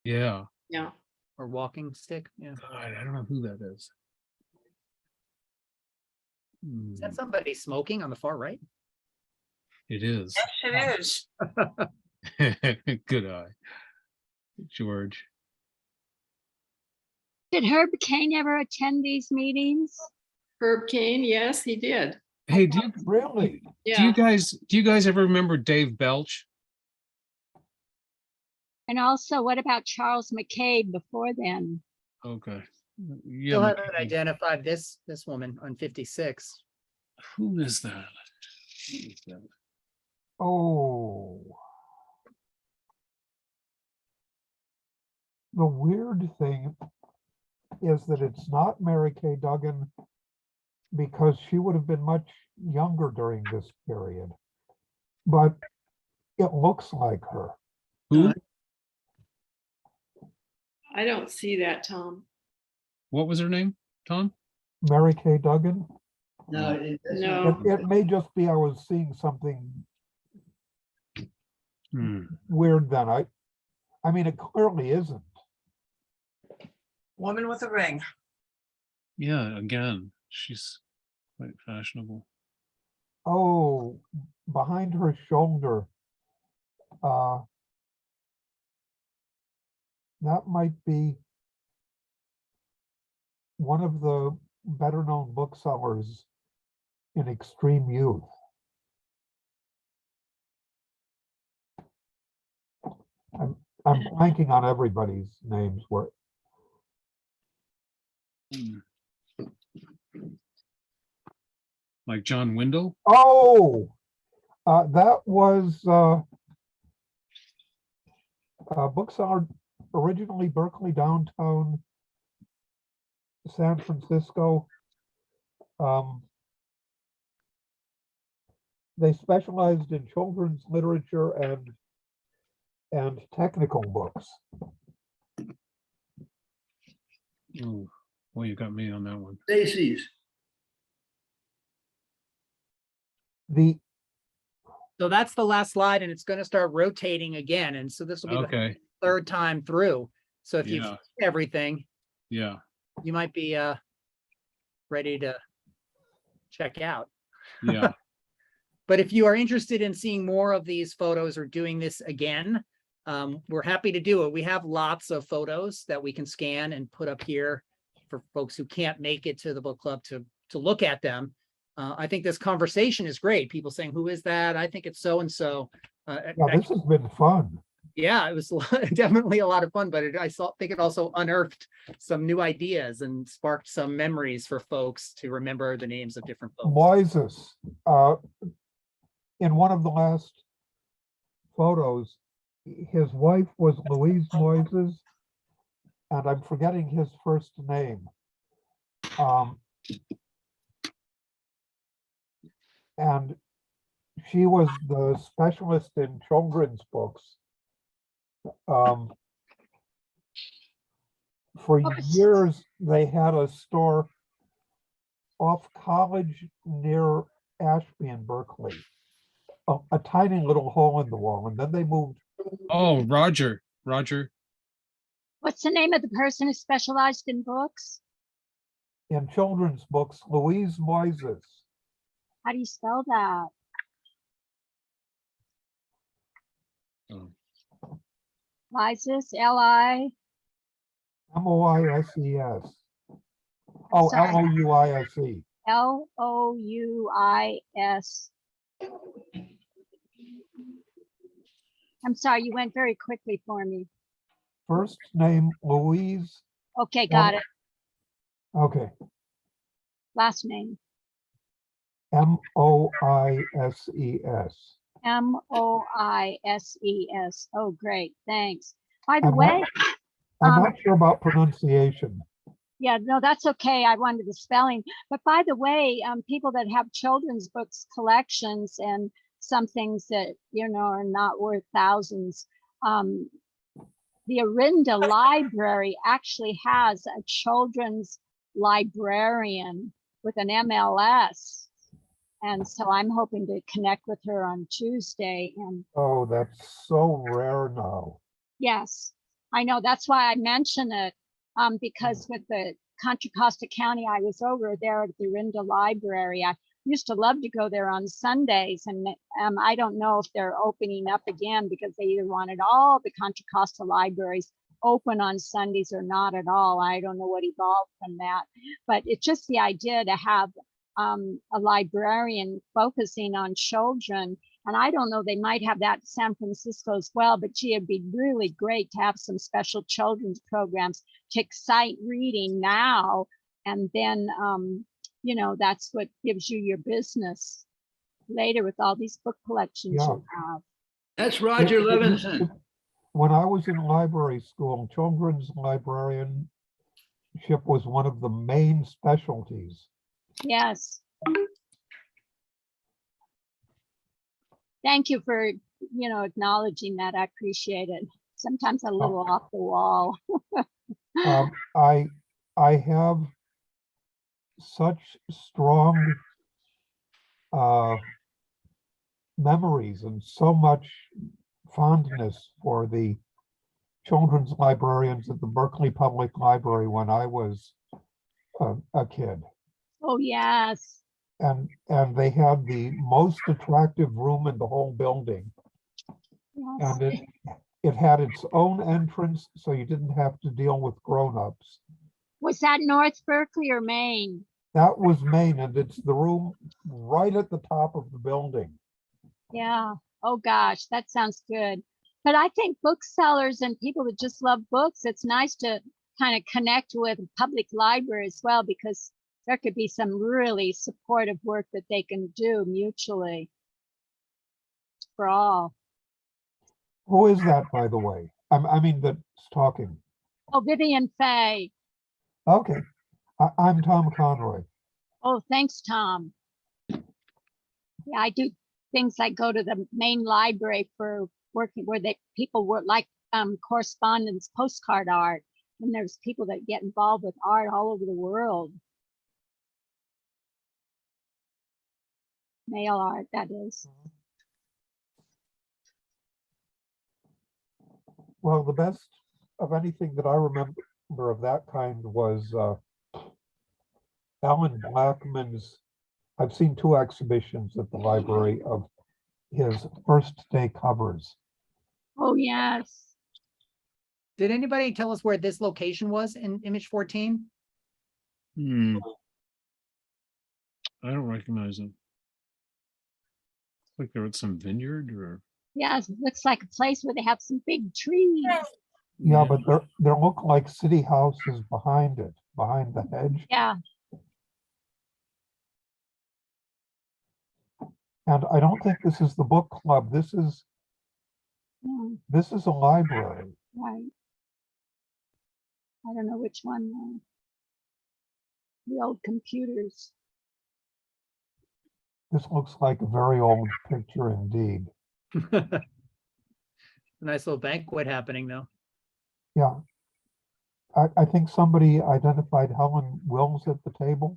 [SPEAKER 5] Yeah.
[SPEAKER 6] Yeah.
[SPEAKER 1] or walking stick? Yeah.
[SPEAKER 5] God, I don't know who that is.
[SPEAKER 1] Is that somebody smoking on the far right?
[SPEAKER 5] It is.
[SPEAKER 4] Yes, it is.
[SPEAKER 5] Good eye. George.
[SPEAKER 9] Did Herb Kane ever attend these meetings?
[SPEAKER 6] Herb Kane, yes, he did.
[SPEAKER 5] Hey,
[SPEAKER 3] Really?
[SPEAKER 5] do
[SPEAKER 6] Yeah.
[SPEAKER 5] you guys ever remember Dave Belch?
[SPEAKER 9] And also, what about Charles McCabe before then?
[SPEAKER 5] Okay.
[SPEAKER 1] Still
[SPEAKER 5] Yeah.
[SPEAKER 1] haven't
[SPEAKER 5] McKay.
[SPEAKER 1] identified this woman on 56.
[SPEAKER 5] Who is that? Who is that?
[SPEAKER 3] Oh. The weird thing is that it's not Mary Kay Duggan because she would have been much younger during this period. But it looks like her.
[SPEAKER 5] Who?
[SPEAKER 6] I don't see that, Tom.
[SPEAKER 5] What was her name? Tom?
[SPEAKER 3] Mary Kay Duggan.
[SPEAKER 6] No.
[SPEAKER 3] It may just be I was seeing something
[SPEAKER 5] Hmm.
[SPEAKER 3] weird then. I mean, it clearly isn't.
[SPEAKER 4] Woman with a ring.
[SPEAKER 5] Yeah, again, she's quite fashionable.
[SPEAKER 3] Oh, behind her shoulder. that might be one of the better known booksellers in extreme youth. I'm blanking on everybody's names. Where
[SPEAKER 5] Like John Windle?
[SPEAKER 3] that was a bookseller originally Berkeley downtown San Francisco. They specialized in children's literature and technical books.
[SPEAKER 5] Oh, well, you got me on that one.
[SPEAKER 7] Stacy's.
[SPEAKER 1] So that's the last slide and it's going to start rotating again. And so this will be the
[SPEAKER 5] Okay,
[SPEAKER 1] third time through. So if you've
[SPEAKER 5] Yeah.
[SPEAKER 1] seen everything,
[SPEAKER 5] yeah,
[SPEAKER 1] you might be ready to check out.
[SPEAKER 5] yeah.
[SPEAKER 1] But if you are interested in seeing more of these photos or doing this again, we're happy to do it. We have lots of photos that we can scan and put up here for folks who can't make it to the book club to look at them. I think this conversation is great. People saying, who is that? I think it's so-and-so.
[SPEAKER 3] Yeah, this has been fun.
[SPEAKER 1] Yeah, it was definitely a lot of fun, but think it also unearthed some new ideas and sparked some memories for folks to remember the names of different folks.
[SPEAKER 3] Moises, in one of the last photos, his wife was Louise Moises, and I'm forgetting his first name. And she was the specialist in children's books. For years, they had a store off College near Ashby in Berkeley, a tiny little hole in the wall, and then they moved.
[SPEAKER 5] Oh, Roger.
[SPEAKER 9] What's the name of the person who specialized in books?
[SPEAKER 3] In children's books, Louise Moises.
[SPEAKER 9] How do you spell that?
[SPEAKER 5] Oh,
[SPEAKER 9] Lysis, L-I,
[SPEAKER 3] Moises. Oh,
[SPEAKER 9] Sorry.
[SPEAKER 3] Louise.
[SPEAKER 9] L-O-U-I-S. I'm sorry, you went very quickly for me.
[SPEAKER 3] First name Louise.
[SPEAKER 9] Okay, got it.
[SPEAKER 3] Okay.
[SPEAKER 9] Last name.
[SPEAKER 3] Moises.
[SPEAKER 9] M-O-I-S-E-S. Oh, great, thanks. By the
[SPEAKER 3] I'm
[SPEAKER 9] way,
[SPEAKER 3] not sure about pronunciation.
[SPEAKER 9] yeah, no, that's okay. I wanted the spelling. But by the way, people that have children's books collections and some things that, you know, are not worth thousands, the Orinda Library actually has a children's librarian with an MLS. And so I'm hoping to connect with her on Tuesday. And
[SPEAKER 3] Oh, that's so rare now.
[SPEAKER 9] yes, I know. That's why I mention it, because with the Contra Costa County, I was over there at the Orinda Library. I used to love to go there on Sundays, and I don't know if they're opening up again because they either wanted all the Contra Costa libraries open on Sundays or not at all. I don't know what evolved from that, but it's just the idea to have a librarian focusing on children. And I don't know, they might have that in San Francisco as well, but gee, it'd be really great to have some special children's programs to excite reading now. And then, you know, that's what gives you your business later with all these book collections
[SPEAKER 3] Yeah.
[SPEAKER 9] you have.
[SPEAKER 7] That's Roger
[SPEAKER 3] It-
[SPEAKER 7] Levinson.
[SPEAKER 3] When I was in library school, children's librarianship was one of the main specialties.
[SPEAKER 9] Yes. Thank you for, you know, acknowledging that. I appreciate it. Sometimes a little off the wall.
[SPEAKER 3] I have such strong memories and so much fondness for the children's librarians at the Berkeley Public Library when I was a kid.
[SPEAKER 9] Oh, yes.
[SPEAKER 3] And they had the most attractive room in the whole building.
[SPEAKER 9] Yes.
[SPEAKER 3] And it had its own entrance, so you didn't have to deal with grown-ups.
[SPEAKER 9] Was that North Berkeley or Maine?
[SPEAKER 3] That was Maine, and it's the room right at the top of the building.
[SPEAKER 9] Yeah. Oh gosh, that sounds good. But I think booksellers and people that just love books, it's nice to kind of connect with a public library as well, because there could be some really supportive work that they can do mutually for all.
[SPEAKER 3] Who is that, by the way? I mean, that's talking.
[SPEAKER 9] Oh, Vivian Fay.
[SPEAKER 3] Okay, I'm Tom Conroy.
[SPEAKER 9] Oh, thanks, Tom. Yeah, I do things like go to the main library for working where people were like correspondence, postcard art. And there's people that get involved with art all over the world. Mail art, that is.
[SPEAKER 3] Well, the best of anything that I remember of that kind was Alan Blackman's. I've seen 2 exhibitions at the library of his first day covers.
[SPEAKER 9] Oh, yes.
[SPEAKER 1] Did anybody tell us where this location was in image 14?
[SPEAKER 5] I don't recognize them. Like they're at some vineyard or.
[SPEAKER 9] Yeah, it looks like a place where they have some big trees.
[SPEAKER 3] Yeah, but there look like city houses behind it, behind the hedge.
[SPEAKER 9] Yeah,
[SPEAKER 3] And I don't think this is the book club. This is a library.
[SPEAKER 9] right. I don't know which one. The old computers.
[SPEAKER 3] This looks like a very old picture indeed.
[SPEAKER 1] Nice little banquet happening though.
[SPEAKER 3] Yeah. I think somebody identified Helen Wills at the table,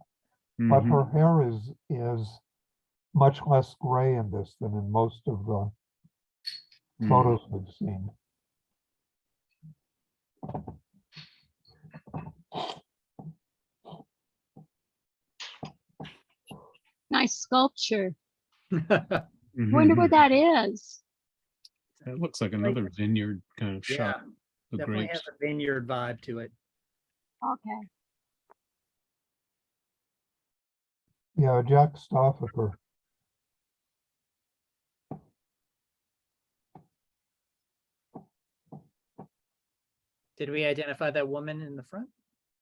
[SPEAKER 3] but
[SPEAKER 5] Mhm.
[SPEAKER 3] her hair is much less gray in this than in most of the photos we've seen.
[SPEAKER 9] Nice sculpture.
[SPEAKER 5] Mhm.
[SPEAKER 9] Wonder what that is.
[SPEAKER 5] That looks like another vineyard kind of
[SPEAKER 1] Yeah,
[SPEAKER 5] shop. The
[SPEAKER 1] definitely
[SPEAKER 5] grapes.
[SPEAKER 1] has a vineyard vibe to it.
[SPEAKER 9] Okay.
[SPEAKER 3] Yeah, Jack Stoffaker.
[SPEAKER 1] Did we identify that woman in the front?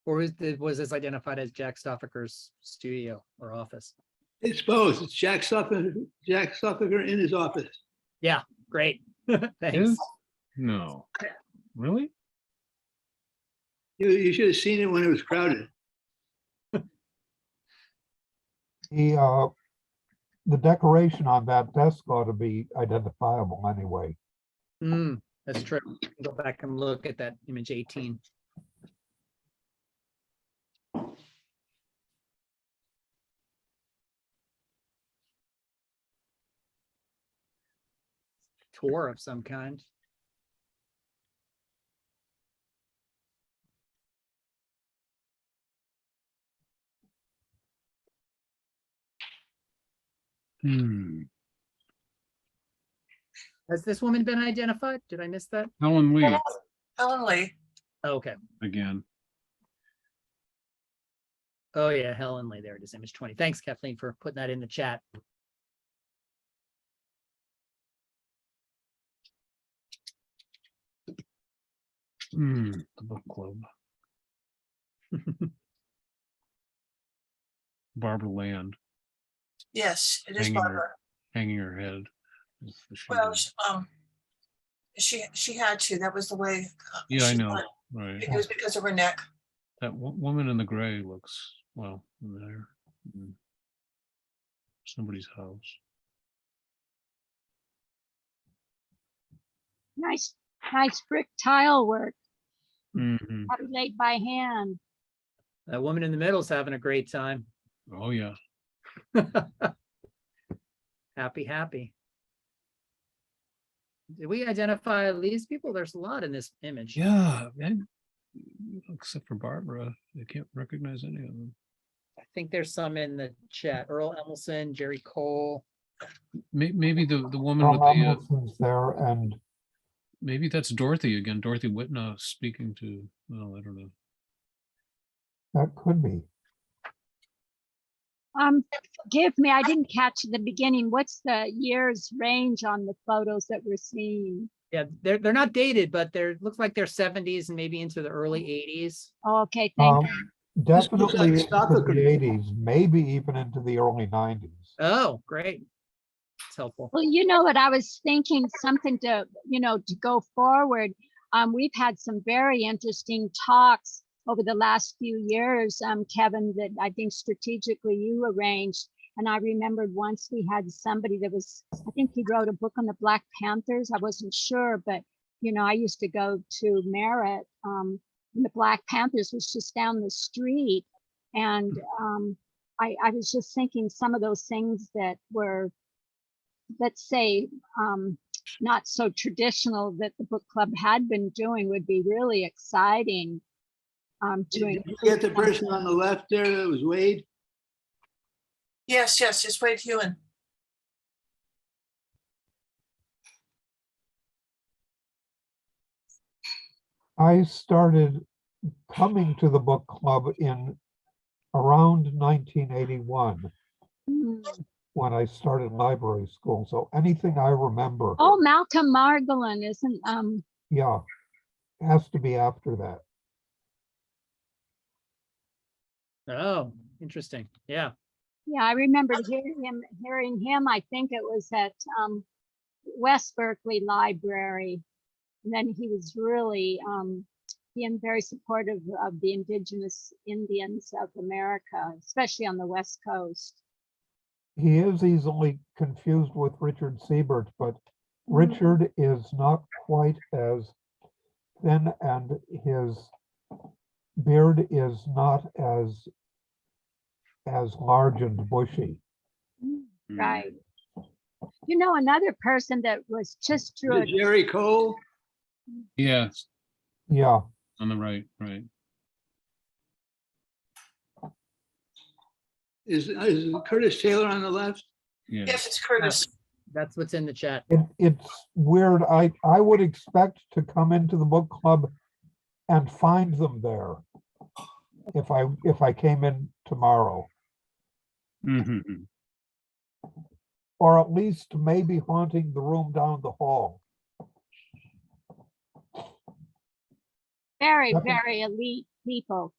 [SPEAKER 1] Or was this identified as Jack Stoffaker's studio or office?
[SPEAKER 7] It's both. It's Jack Suffolker in his office.
[SPEAKER 1] Yeah, great. Thanks.
[SPEAKER 5] Is? No. Really?
[SPEAKER 7] You should have seen it when it was crowded.
[SPEAKER 3] The decoration on that desk ought to be identifiable anyway.
[SPEAKER 1] That's true. Go back and look at that image 18. Tour of some kind. Has this woman been identified? Did I miss that?
[SPEAKER 5] Helen Lee
[SPEAKER 4] Helen Lee.
[SPEAKER 1] Okay.
[SPEAKER 5] again.
[SPEAKER 1] Oh yeah, Helen Lee. There it is, image 20. Thanks, Kathleen, for putting that in the chat.
[SPEAKER 5] The book club. Barbara Land
[SPEAKER 4] Yes, it is
[SPEAKER 5] Hanging her-
[SPEAKER 4] Barbara.
[SPEAKER 5] hanging her head.
[SPEAKER 4] Well, she had to. That was the way.
[SPEAKER 5] Yeah, I
[SPEAKER 4] she
[SPEAKER 5] know.
[SPEAKER 4] went.
[SPEAKER 5] Right.
[SPEAKER 4] It was because of her neck.
[SPEAKER 5] That woman in the gray looks, well, there. Somebody's house.
[SPEAKER 9] Nice brick tile work.
[SPEAKER 5] Mhm.
[SPEAKER 9] Probably laid by hand.
[SPEAKER 1] That woman in the middle is having a great time.
[SPEAKER 5] Oh, yeah.
[SPEAKER 1] Happy. Did we identify these people? There's a lot in this image.
[SPEAKER 5] Yeah. Except for Barbara, I can't recognize any of them.
[SPEAKER 1] I think there's some in the chat. Earl Emelson, Jerry Cole.
[SPEAKER 5] Maybe the woman
[SPEAKER 3] Tom
[SPEAKER 5] with the,
[SPEAKER 3] Amundsen's there, and
[SPEAKER 5] Maybe that's Dorothy again, Dorothy Whitnow speaking to, well, I don't know.
[SPEAKER 3] That could be.
[SPEAKER 9] Forgive me, I didn't catch the beginning. What's the years range on the photos that we're seeing?
[SPEAKER 1] Yeah, they're not dated, but they're looks like they're 70s and maybe into the early 80s.
[SPEAKER 9] Oh, okay, thank
[SPEAKER 3] Um,
[SPEAKER 9] you.
[SPEAKER 7] This looks
[SPEAKER 3] Definitely
[SPEAKER 7] like
[SPEAKER 3] into
[SPEAKER 7] soccer
[SPEAKER 3] the eighties, maybe even into the early nineties.
[SPEAKER 1] Oh, great. It's helpful.
[SPEAKER 9] Well, you know what, I was thinking something to, to go forward. We've had some very interesting talks over the last few years, Kevin, that I think strategically you arranged. And I remembered once we had somebody that was, I think he wrote a book on the Black Panthers. I wasn't sure, but I used to go to Merritt, and the Black Panthers was just down the street. And I was just thinking some of those things that were, let's say, not so traditional that the book club had been doing would be really exciting.
[SPEAKER 7] Did you get the person on the left there that was Wade?
[SPEAKER 4] Yes, it's Wade Hewen.
[SPEAKER 3] I started coming to the book club in around 1981 when I started library school. So anything I remember,
[SPEAKER 9] Oh, Malcolm Margolin, isn't,
[SPEAKER 3] yeah, has to be after that.
[SPEAKER 1] Oh, interesting. Yeah.
[SPEAKER 9] yeah, I remembered hearing him, I think it was at West Berkeley Library. And then he was really being very supportive of the indigenous Indians of America, especially on the West Coast.
[SPEAKER 3] He is easily confused with Richard Siebert, but Richard is not quite as thin and his beard is not as large and bushy.
[SPEAKER 9] Right. Another person that was just drew it.
[SPEAKER 7] Jerry Cole?
[SPEAKER 5] Yeah,
[SPEAKER 3] Yeah,
[SPEAKER 5] on the right, right.
[SPEAKER 7] Is Curtis Taylor on the left?
[SPEAKER 5] Yeah.
[SPEAKER 4] Yes, it's Curtis.
[SPEAKER 1] That's what's in the chat.
[SPEAKER 3] it's weird. I would expect to come into the book club and find them there if I came in tomorrow,
[SPEAKER 5] Mhm.
[SPEAKER 3] or at least maybe haunting the room down the hall.
[SPEAKER 9] Very,
[SPEAKER 3] Nothing.
[SPEAKER 9] very elite people.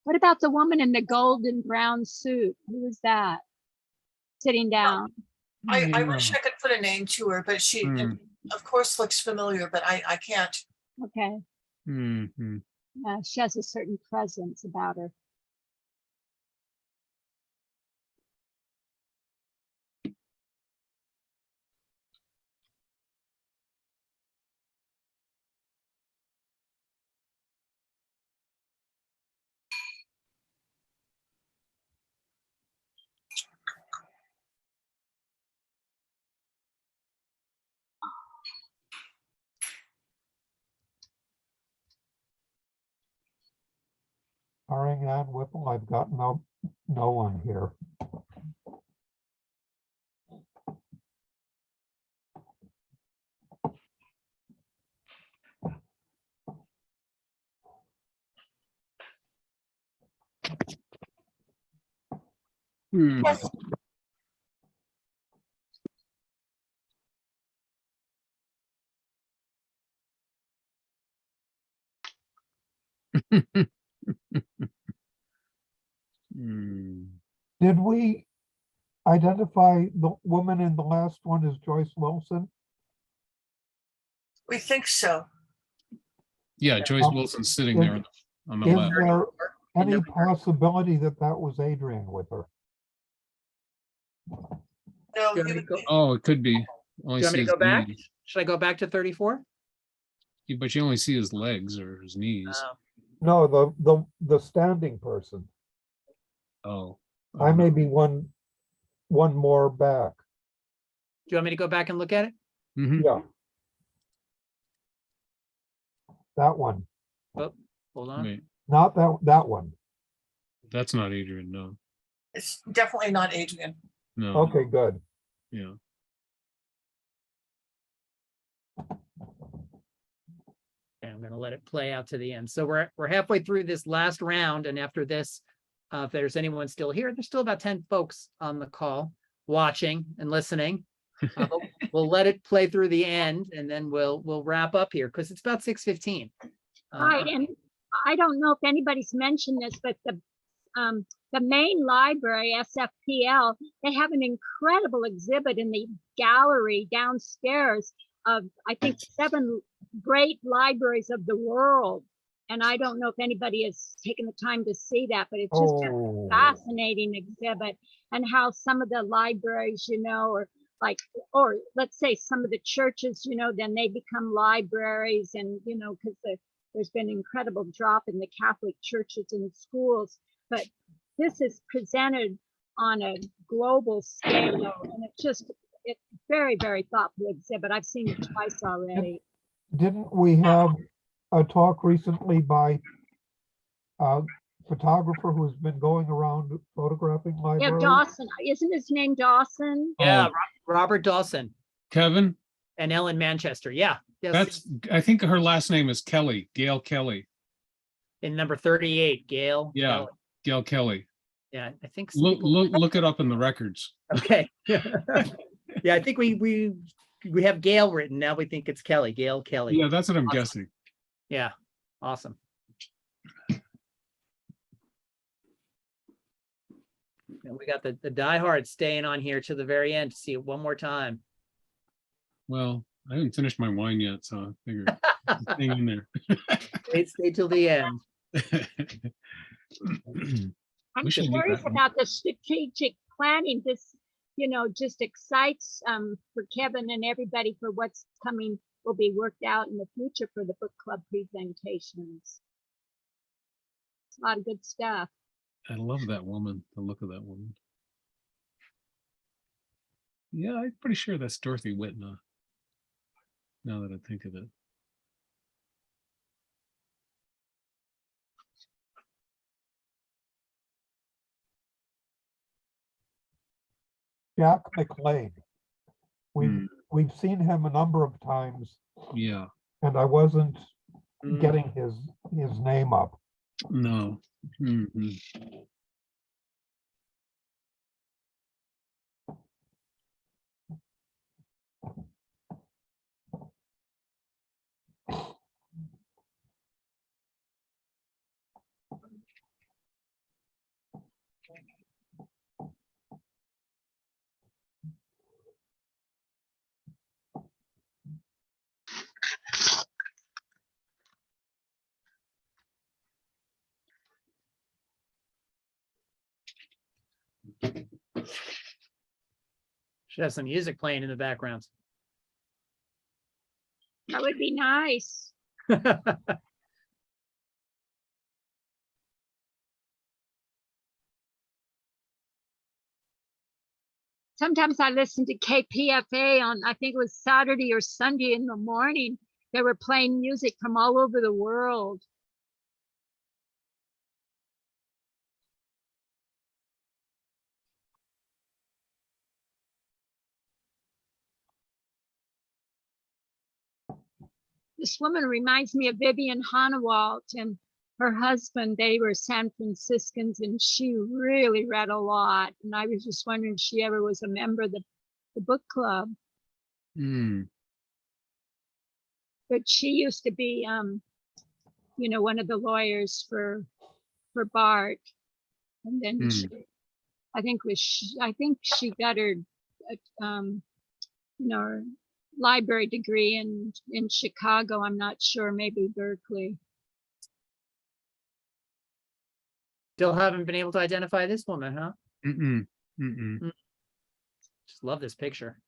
[SPEAKER 9] What about the woman in the golden brown suit? Who was that? Sitting down.
[SPEAKER 4] I wish I could put a name to her, but she,
[SPEAKER 5] Hmm.
[SPEAKER 4] of course, looks familiar, but I can't.
[SPEAKER 9] Okay.
[SPEAKER 5] Mhm.
[SPEAKER 9] She has a certain presence about her.
[SPEAKER 3] Barring Ann Whipple, I've got no one here.
[SPEAKER 5] Hmm. Hmm.
[SPEAKER 3] Did we identify the woman in the last one as Joyce Wilson?
[SPEAKER 4] We think so.
[SPEAKER 5] Yeah, Joyce
[SPEAKER 3] Um,
[SPEAKER 5] Wilson's sitting
[SPEAKER 3] is-
[SPEAKER 5] there on the
[SPEAKER 3] Is
[SPEAKER 5] left.
[SPEAKER 3] there
[SPEAKER 1] And
[SPEAKER 3] any
[SPEAKER 1] number 30.
[SPEAKER 3] possibility that was Adrian with her?
[SPEAKER 4] No,
[SPEAKER 1] Do you want
[SPEAKER 4] he
[SPEAKER 1] me to
[SPEAKER 4] would
[SPEAKER 1] go-
[SPEAKER 4] be-
[SPEAKER 5] Oh, it could be. Only
[SPEAKER 1] Do you want me
[SPEAKER 5] see
[SPEAKER 1] to
[SPEAKER 5] his
[SPEAKER 1] go back?
[SPEAKER 5] knees.
[SPEAKER 1] Should I go back to 34?
[SPEAKER 5] But you only see his legs or his knees.
[SPEAKER 3] No, the standing person.
[SPEAKER 5] Oh.
[SPEAKER 3] I may be one more back.
[SPEAKER 1] Do you want me to go back and look at it?
[SPEAKER 5] Mhm.
[SPEAKER 3] Yeah. That one.
[SPEAKER 1] Oh, Hold on.
[SPEAKER 5] Wait,
[SPEAKER 3] Not that one.
[SPEAKER 5] that's not Adrian, no,
[SPEAKER 4] It's definitely not Adrian.
[SPEAKER 5] no.
[SPEAKER 3] Okay, good.
[SPEAKER 5] Yeah,
[SPEAKER 1] And I'm gonna let it play out to the end. So we're halfway through this last round, and after this, if there's anyone still here, there's still about 10 folks on the call watching and listening. But we'll let it play through the end, and then we'll wrap up here because it's about 6:15.
[SPEAKER 9] Right, and I don't know if anybody's mentioned this, but the main library, SFPL, they have an incredible exhibit in the gallery downstairs of, I think, 7 great libraries of the world. And I don't know if anybody has taken the time to see that, but it's just a
[SPEAKER 3] Oh,
[SPEAKER 9] fascinating exhibit, and how some of the libraries, are like, or let's say some of the churches, then they become libraries, and, because there's been incredible drop in the Catholic churches and schools, but this is presented on a global scale, and it's very, very thoughtful exhibit. I've seen it twice already.
[SPEAKER 3] didn't we have a talk recently by a photographer who's been going around photographing
[SPEAKER 9] Yeah,
[SPEAKER 3] libraries?
[SPEAKER 9] Dawson, isn't his name Dawson?
[SPEAKER 1] Yeah,
[SPEAKER 5] Oh.
[SPEAKER 1] Robert Dawson
[SPEAKER 5] Kevin,
[SPEAKER 1] and Ellen Manchester. Yeah, yes,
[SPEAKER 5] that's, I think her last name is Kelly, Gail Kelly.
[SPEAKER 1] in number 38, Gail.
[SPEAKER 5] Yeah.
[SPEAKER 1] Kelly.
[SPEAKER 5] Gail Kelly.
[SPEAKER 1] Yeah, I think some
[SPEAKER 5] Look,
[SPEAKER 1] people-
[SPEAKER 5] look it up in the records.
[SPEAKER 1] Okay. Yeah, I think we have Gail written. Now we think it's Kelly, Gail Kelly.
[SPEAKER 5] Yeah, that's what I'm
[SPEAKER 1] Awesome.
[SPEAKER 5] guessing.
[SPEAKER 1] Yeah, awesome. And we got the diehards staying on here to the very end to see it one more time.
[SPEAKER 5] Well, I haven't finished my wine yet, so I figured hang in there.
[SPEAKER 1] Stay till the end.
[SPEAKER 9] I'm
[SPEAKER 5] We should do
[SPEAKER 9] curious
[SPEAKER 5] that one.
[SPEAKER 9] about the strategic planning. This, just excites for Kevin and everybody for what's coming, will be worked out in the future for the book club presentations. It's a lot of good stuff.
[SPEAKER 5] I love that woman, the look of that woman. Yeah, I'm pretty sure that's Dorothy Whitnah. Now that I think of it.
[SPEAKER 3] Jack McLean.
[SPEAKER 5] Hmm.
[SPEAKER 3] We've seen him a number of times,
[SPEAKER 5] Yeah,
[SPEAKER 3] and I wasn't
[SPEAKER 1] Mm,
[SPEAKER 3] getting his name up.
[SPEAKER 5] no. Mhm.
[SPEAKER 1] Should have some music playing in the background.
[SPEAKER 9] That would be nice. Sometimes I listen to KPFA on, I think it was Saturday or Sunday in the morning. They were playing music from all over the world. This woman reminds me of Vivian Hanawalt and her husband. They were San Franciscans, and she really read a lot. And I was just wondering if she ever was a member of the book club.
[SPEAKER 5] Hmm.
[SPEAKER 9] But she used to be, one of the lawyers for Bart. And then I think she got her, her library degree in Chicago. I'm not sure, maybe Berkeley.
[SPEAKER 1] Still haven't been able to identify this woman, huh?
[SPEAKER 5] Mm-mm. Mm-mm.
[SPEAKER 1] Just love this picture.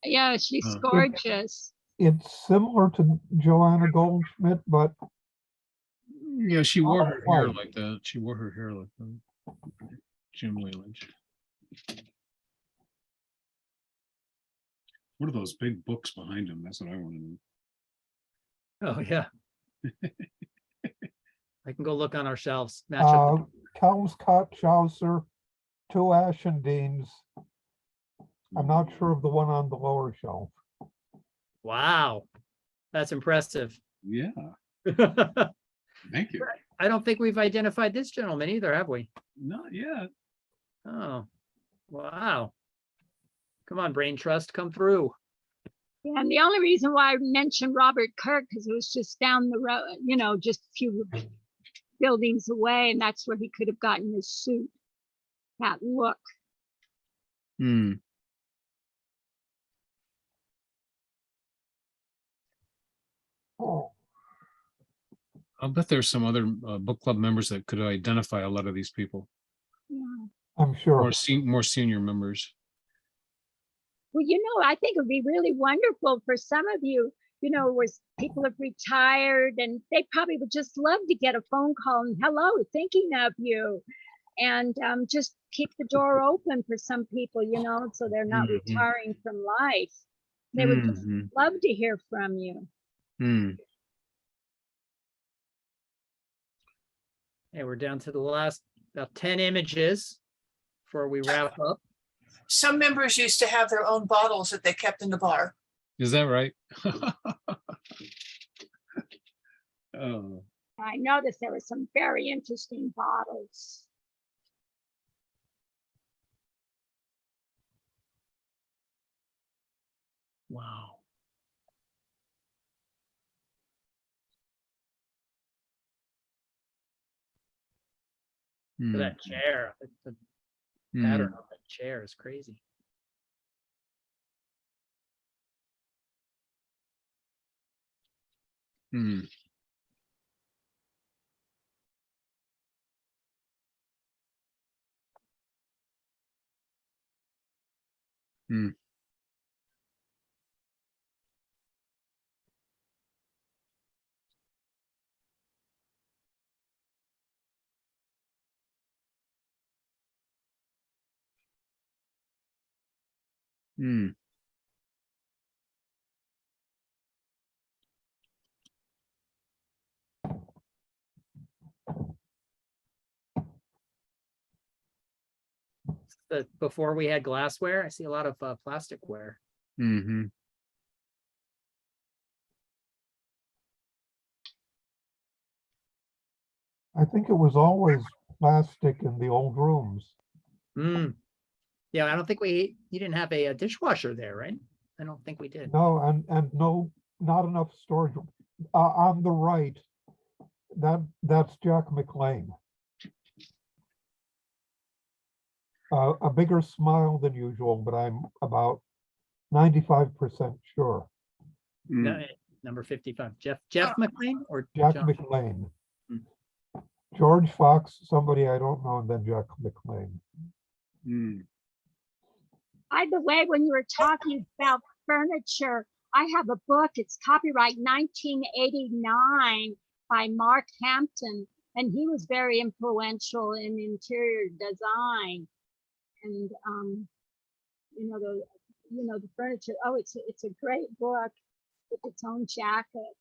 [SPEAKER 9] Yeah, she's
[SPEAKER 5] Huh.
[SPEAKER 9] gorgeous.
[SPEAKER 3] It's similar to Joanna Goldschmidt, but
[SPEAKER 5] Yeah, she wore her hair
[SPEAKER 3] quite.
[SPEAKER 5] like that. She wore her hair like that. Jim Wayland. What are those big books behind him? That's what I want to know.
[SPEAKER 1] Oh, yeah. I can go look on our shelves. Match up.
[SPEAKER 3] Kelmscott, Chaucer, two Ashendeans. I'm not sure of the one on the lower shelf.
[SPEAKER 1] Wow, that's impressive.
[SPEAKER 5] Yeah,
[SPEAKER 1] I
[SPEAKER 5] thank you.
[SPEAKER 1] don't think we've identified this gentleman either, have we?
[SPEAKER 5] Not yet.
[SPEAKER 1] Oh, wow. Come on, Brain Trust, come through.
[SPEAKER 9] Yeah, and the only reason why I mentioned Robert Kirk, because it was just down the road, you know, just a few buildings away, and that's where he could have gotten his suit. That look.
[SPEAKER 5] Hmm.
[SPEAKER 3] Oh,
[SPEAKER 5] I'll bet there's some other book club members that could identify a lot of these people,
[SPEAKER 9] Yeah.
[SPEAKER 3] I'm sure.
[SPEAKER 5] more senior members.
[SPEAKER 9] Well, you know, I think it would be really wonderful for some of you, you know, where people have retired and they probably would just love to get a phone call and hello, thinking of you. And just keep the door open for some people, you know, so they're not
[SPEAKER 5] Mhm.
[SPEAKER 9] retiring from life. They would just
[SPEAKER 5] Mhm.
[SPEAKER 9] love to hear from you.
[SPEAKER 5] Hmm.
[SPEAKER 1] Hey, we're down to the last about 10 images before we wrap up.
[SPEAKER 4] Some members used to have their own bottles that they kept in the bar.
[SPEAKER 5] Is that right? Oh,
[SPEAKER 9] I noticed there were some very interesting bottles.
[SPEAKER 5] wow.
[SPEAKER 1] Look
[SPEAKER 5] Hmm.
[SPEAKER 1] at that chair. The
[SPEAKER 5] Hmm.
[SPEAKER 1] pattern of that chair is crazy.
[SPEAKER 5] Hmm. Hmm. Hmm.
[SPEAKER 1] Before we had glassware, I see a lot of plasticware.
[SPEAKER 5] Hmm.
[SPEAKER 3] I think it was always plastic in the old rooms.
[SPEAKER 1] Mm. Yeah, I don't think you didn't have a dishwasher there, right? I don't think we did.
[SPEAKER 3] No, and no, not enough storage. On the right, that's Jack McLean. A bigger smile than usual, but I'm about 95% sure.
[SPEAKER 1] No, number 55. Jeff McLean or
[SPEAKER 3] Jack
[SPEAKER 1] John?
[SPEAKER 3] McLean.
[SPEAKER 1] Hmm.
[SPEAKER 3] George Fox, somebody I don't know, and then Jack McLean.
[SPEAKER 5] Hmm.
[SPEAKER 9] By the way, when you were talking about furniture, I have a book. It's copyright 1989 by Mark Hampton, and he was very influential in interior design. And the furniture. Oh, it's a great book with its own jacket.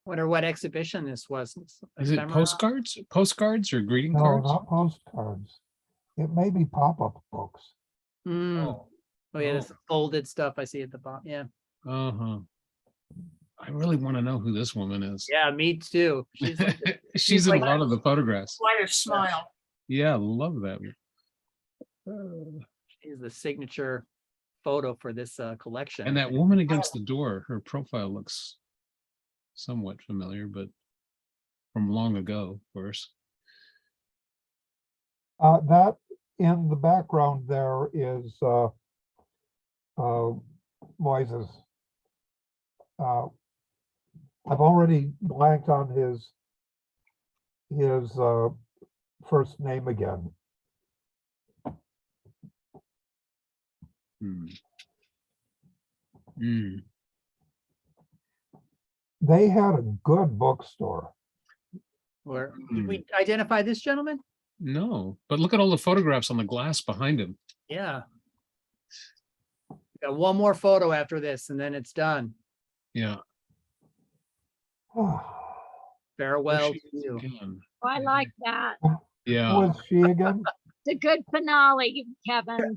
[SPEAKER 1] Wonder what exhibition this was.
[SPEAKER 5] Is it postcards? Postcards or greeting
[SPEAKER 3] No,
[SPEAKER 5] cards?
[SPEAKER 3] not postcards. It may be pop-up books.
[SPEAKER 1] Oh yeah, this
[SPEAKER 5] Oh.
[SPEAKER 1] folded stuff I see at the bottom. Yeah.
[SPEAKER 5] Uh-huh. I really want to know who this woman is.
[SPEAKER 1] Yeah, me too. She's like
[SPEAKER 5] She's in
[SPEAKER 1] like-
[SPEAKER 5] a lot of the photographs.
[SPEAKER 4] Wider smile.
[SPEAKER 5] Yeah, I love that.
[SPEAKER 1] she's the signature photo for this collection.
[SPEAKER 5] And that woman against the door, her profile looks somewhat familiar, but from long ago, of course.
[SPEAKER 3] That in the background there is Moises. I've already blanked on his first name again.
[SPEAKER 5] Hmm. Hmm.
[SPEAKER 3] They had a good bookstore.
[SPEAKER 1] Or did we identify this gentleman?
[SPEAKER 5] No, but look at all the photographs on the glass behind him.
[SPEAKER 1] Yeah. Got one more photo after this and then it's done.
[SPEAKER 5] Yeah.
[SPEAKER 1] Farewell
[SPEAKER 5] There
[SPEAKER 1] to
[SPEAKER 5] she is
[SPEAKER 1] you.
[SPEAKER 5] again.
[SPEAKER 9] Oh, I like that.
[SPEAKER 3] Who
[SPEAKER 5] Yeah,
[SPEAKER 3] is she again?
[SPEAKER 9] It's a good finale, Kevin.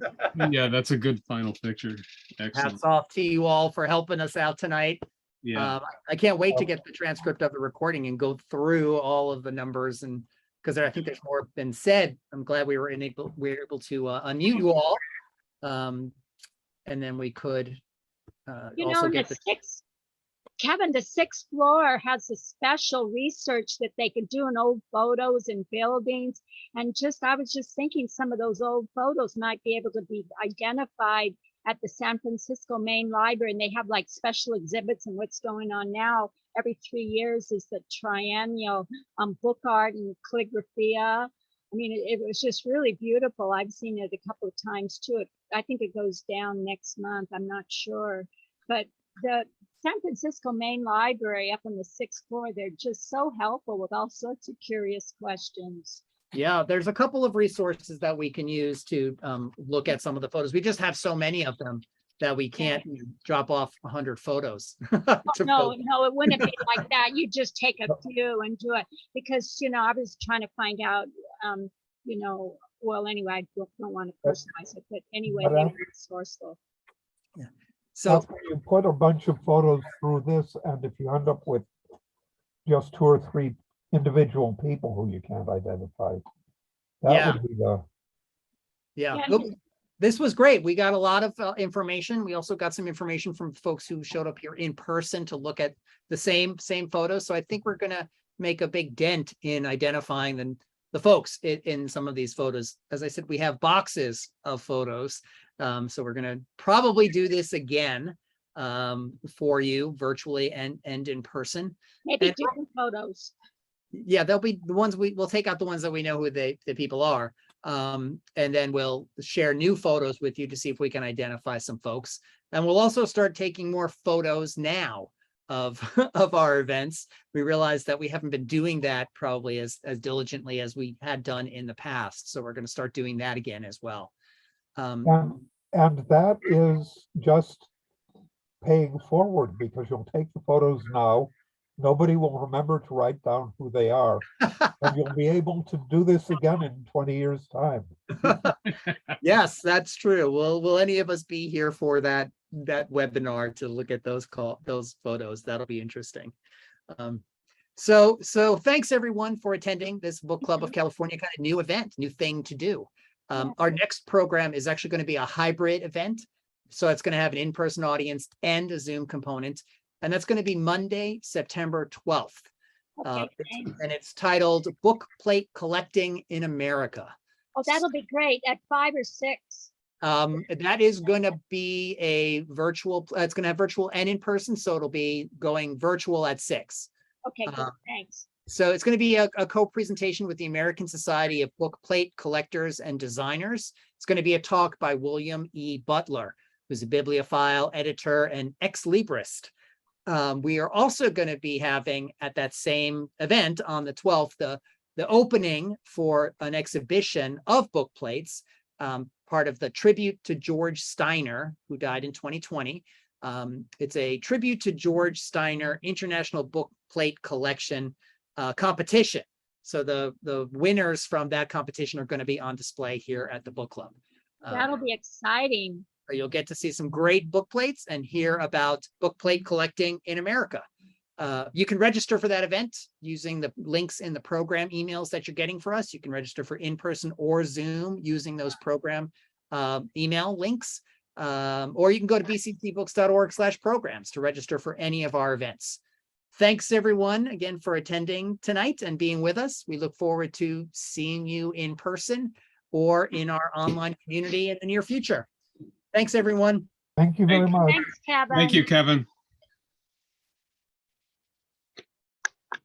[SPEAKER 5] yeah, that's a good final picture. Excellent.
[SPEAKER 1] Hats off to you all for helping us out tonight.
[SPEAKER 5] Yeah,
[SPEAKER 1] I can't wait to get the transcript of the recording and go through all of the numbers, and because I think there's more been said. I'm glad we were able to unmute you all. And then we could
[SPEAKER 9] You know,
[SPEAKER 1] also
[SPEAKER 9] and
[SPEAKER 1] get
[SPEAKER 9] the
[SPEAKER 1] the
[SPEAKER 9] sixth, Kevin, the sixth floor has a special research that they can do in old photos and buildings. And I was just thinking some of those old photos might be able to be identified at the San Francisco Main Library. And they have like special exhibits, and what's going on now every 3 years is the triennial book art and calligraphia. I mean, it was just really beautiful. I've seen it a couple of times too. I think it goes down next month. I'm not sure. But the San Francisco Main Library up on the 6th floor, they're just so helpful with all sorts of curious questions.
[SPEAKER 1] Yeah, there's a couple of resources that we can use to look at some of the photos. We just have so many of them that we can't drop off 100 photos. to
[SPEAKER 9] No,
[SPEAKER 1] fill.
[SPEAKER 9] no, it wouldn't be like that. You just take a few and do it because, I was trying to find out, well, anyway, I don't want to personalize it, but anyway,
[SPEAKER 3] But
[SPEAKER 9] they
[SPEAKER 3] I-
[SPEAKER 9] were resourceful.
[SPEAKER 1] So
[SPEAKER 3] After you put a bunch of photos through this, and if you end up with just 2 or 3 individual people who you can't identify, that
[SPEAKER 1] Yeah.
[SPEAKER 3] would be the,
[SPEAKER 1] yeah,
[SPEAKER 9] Yeah.
[SPEAKER 1] Look, this was great. We got a lot of information. We also got some information from folks who showed up here in person to look at the same photos. So I think we're gonna make a big dent in identifying the folks in some of these photos. As I said, we have boxes of photos. So we're gonna probably do this again for you virtually and in person.
[SPEAKER 9] Maybe
[SPEAKER 1] And-
[SPEAKER 9] different photos.
[SPEAKER 1] Yeah, they'll be the ones we'll take out the ones that we know who the people are. And then we'll share new photos with you to see if we can identify some folks. And we'll also start taking more photos now of of our events. We realize that we haven't been doing that probably as diligently as we had done in the past. So we're going to start doing that again as well.
[SPEAKER 3] and that is just paying forward, because you'll take the photos now. Nobody will remember to write down who they are, and you'll be able to do this again in 20 years' time.
[SPEAKER 1] Yes, that's true. Will any of us be here for that webinar to look at those photos? That'll be interesting. So thanks everyone for attending this Book Club of California kind of new event, new thing to do. Our next program is actually going to be a hybrid event. So it's going to have an in-person audience and a Zoom component. And that's going to be Monday, September 12th.
[SPEAKER 9] Okay, thanks.
[SPEAKER 1] And it's titled Book Plate Collecting in America.
[SPEAKER 9] Oh, that'll be great at 5 or 6.
[SPEAKER 1] That is going to be a virtual, it's going to have virtual and in person. So it'll be going virtual at 6.
[SPEAKER 9] Okay, good, thanks.
[SPEAKER 1] So it's going to be a co-presentation with the American Society of Book Plate Collectors and Designers. It's going to be a talk by William E. Butler, who's a bibliophile, editor, and ex-librist. We are also going to be having at that same event on the 12th, the opening for an exhibition of book plates, part of the tribute to George Steiner, who died in 2020. It's a tribute to George Steiner International Book Plate Collection competition. So the winners from that competition are going to be on display here at the book club.
[SPEAKER 9] That'll be exciting.
[SPEAKER 1] You'll get to see some great book plates and hear about book plate collecting in America. You can register for that event using the links in the program emails that you're getting for us. You can register for in-person or Zoom using those program email links. Or you can go to bccbooks.org/programs to register for any of our events. Thanks everyone again for attending tonight and being with us. We look forward to seeing you in person or in our online community in the near future. Thanks, everyone.
[SPEAKER 3] Thank you very much.
[SPEAKER 9] Thanks, Kevin.
[SPEAKER 5] thank you, Kevin.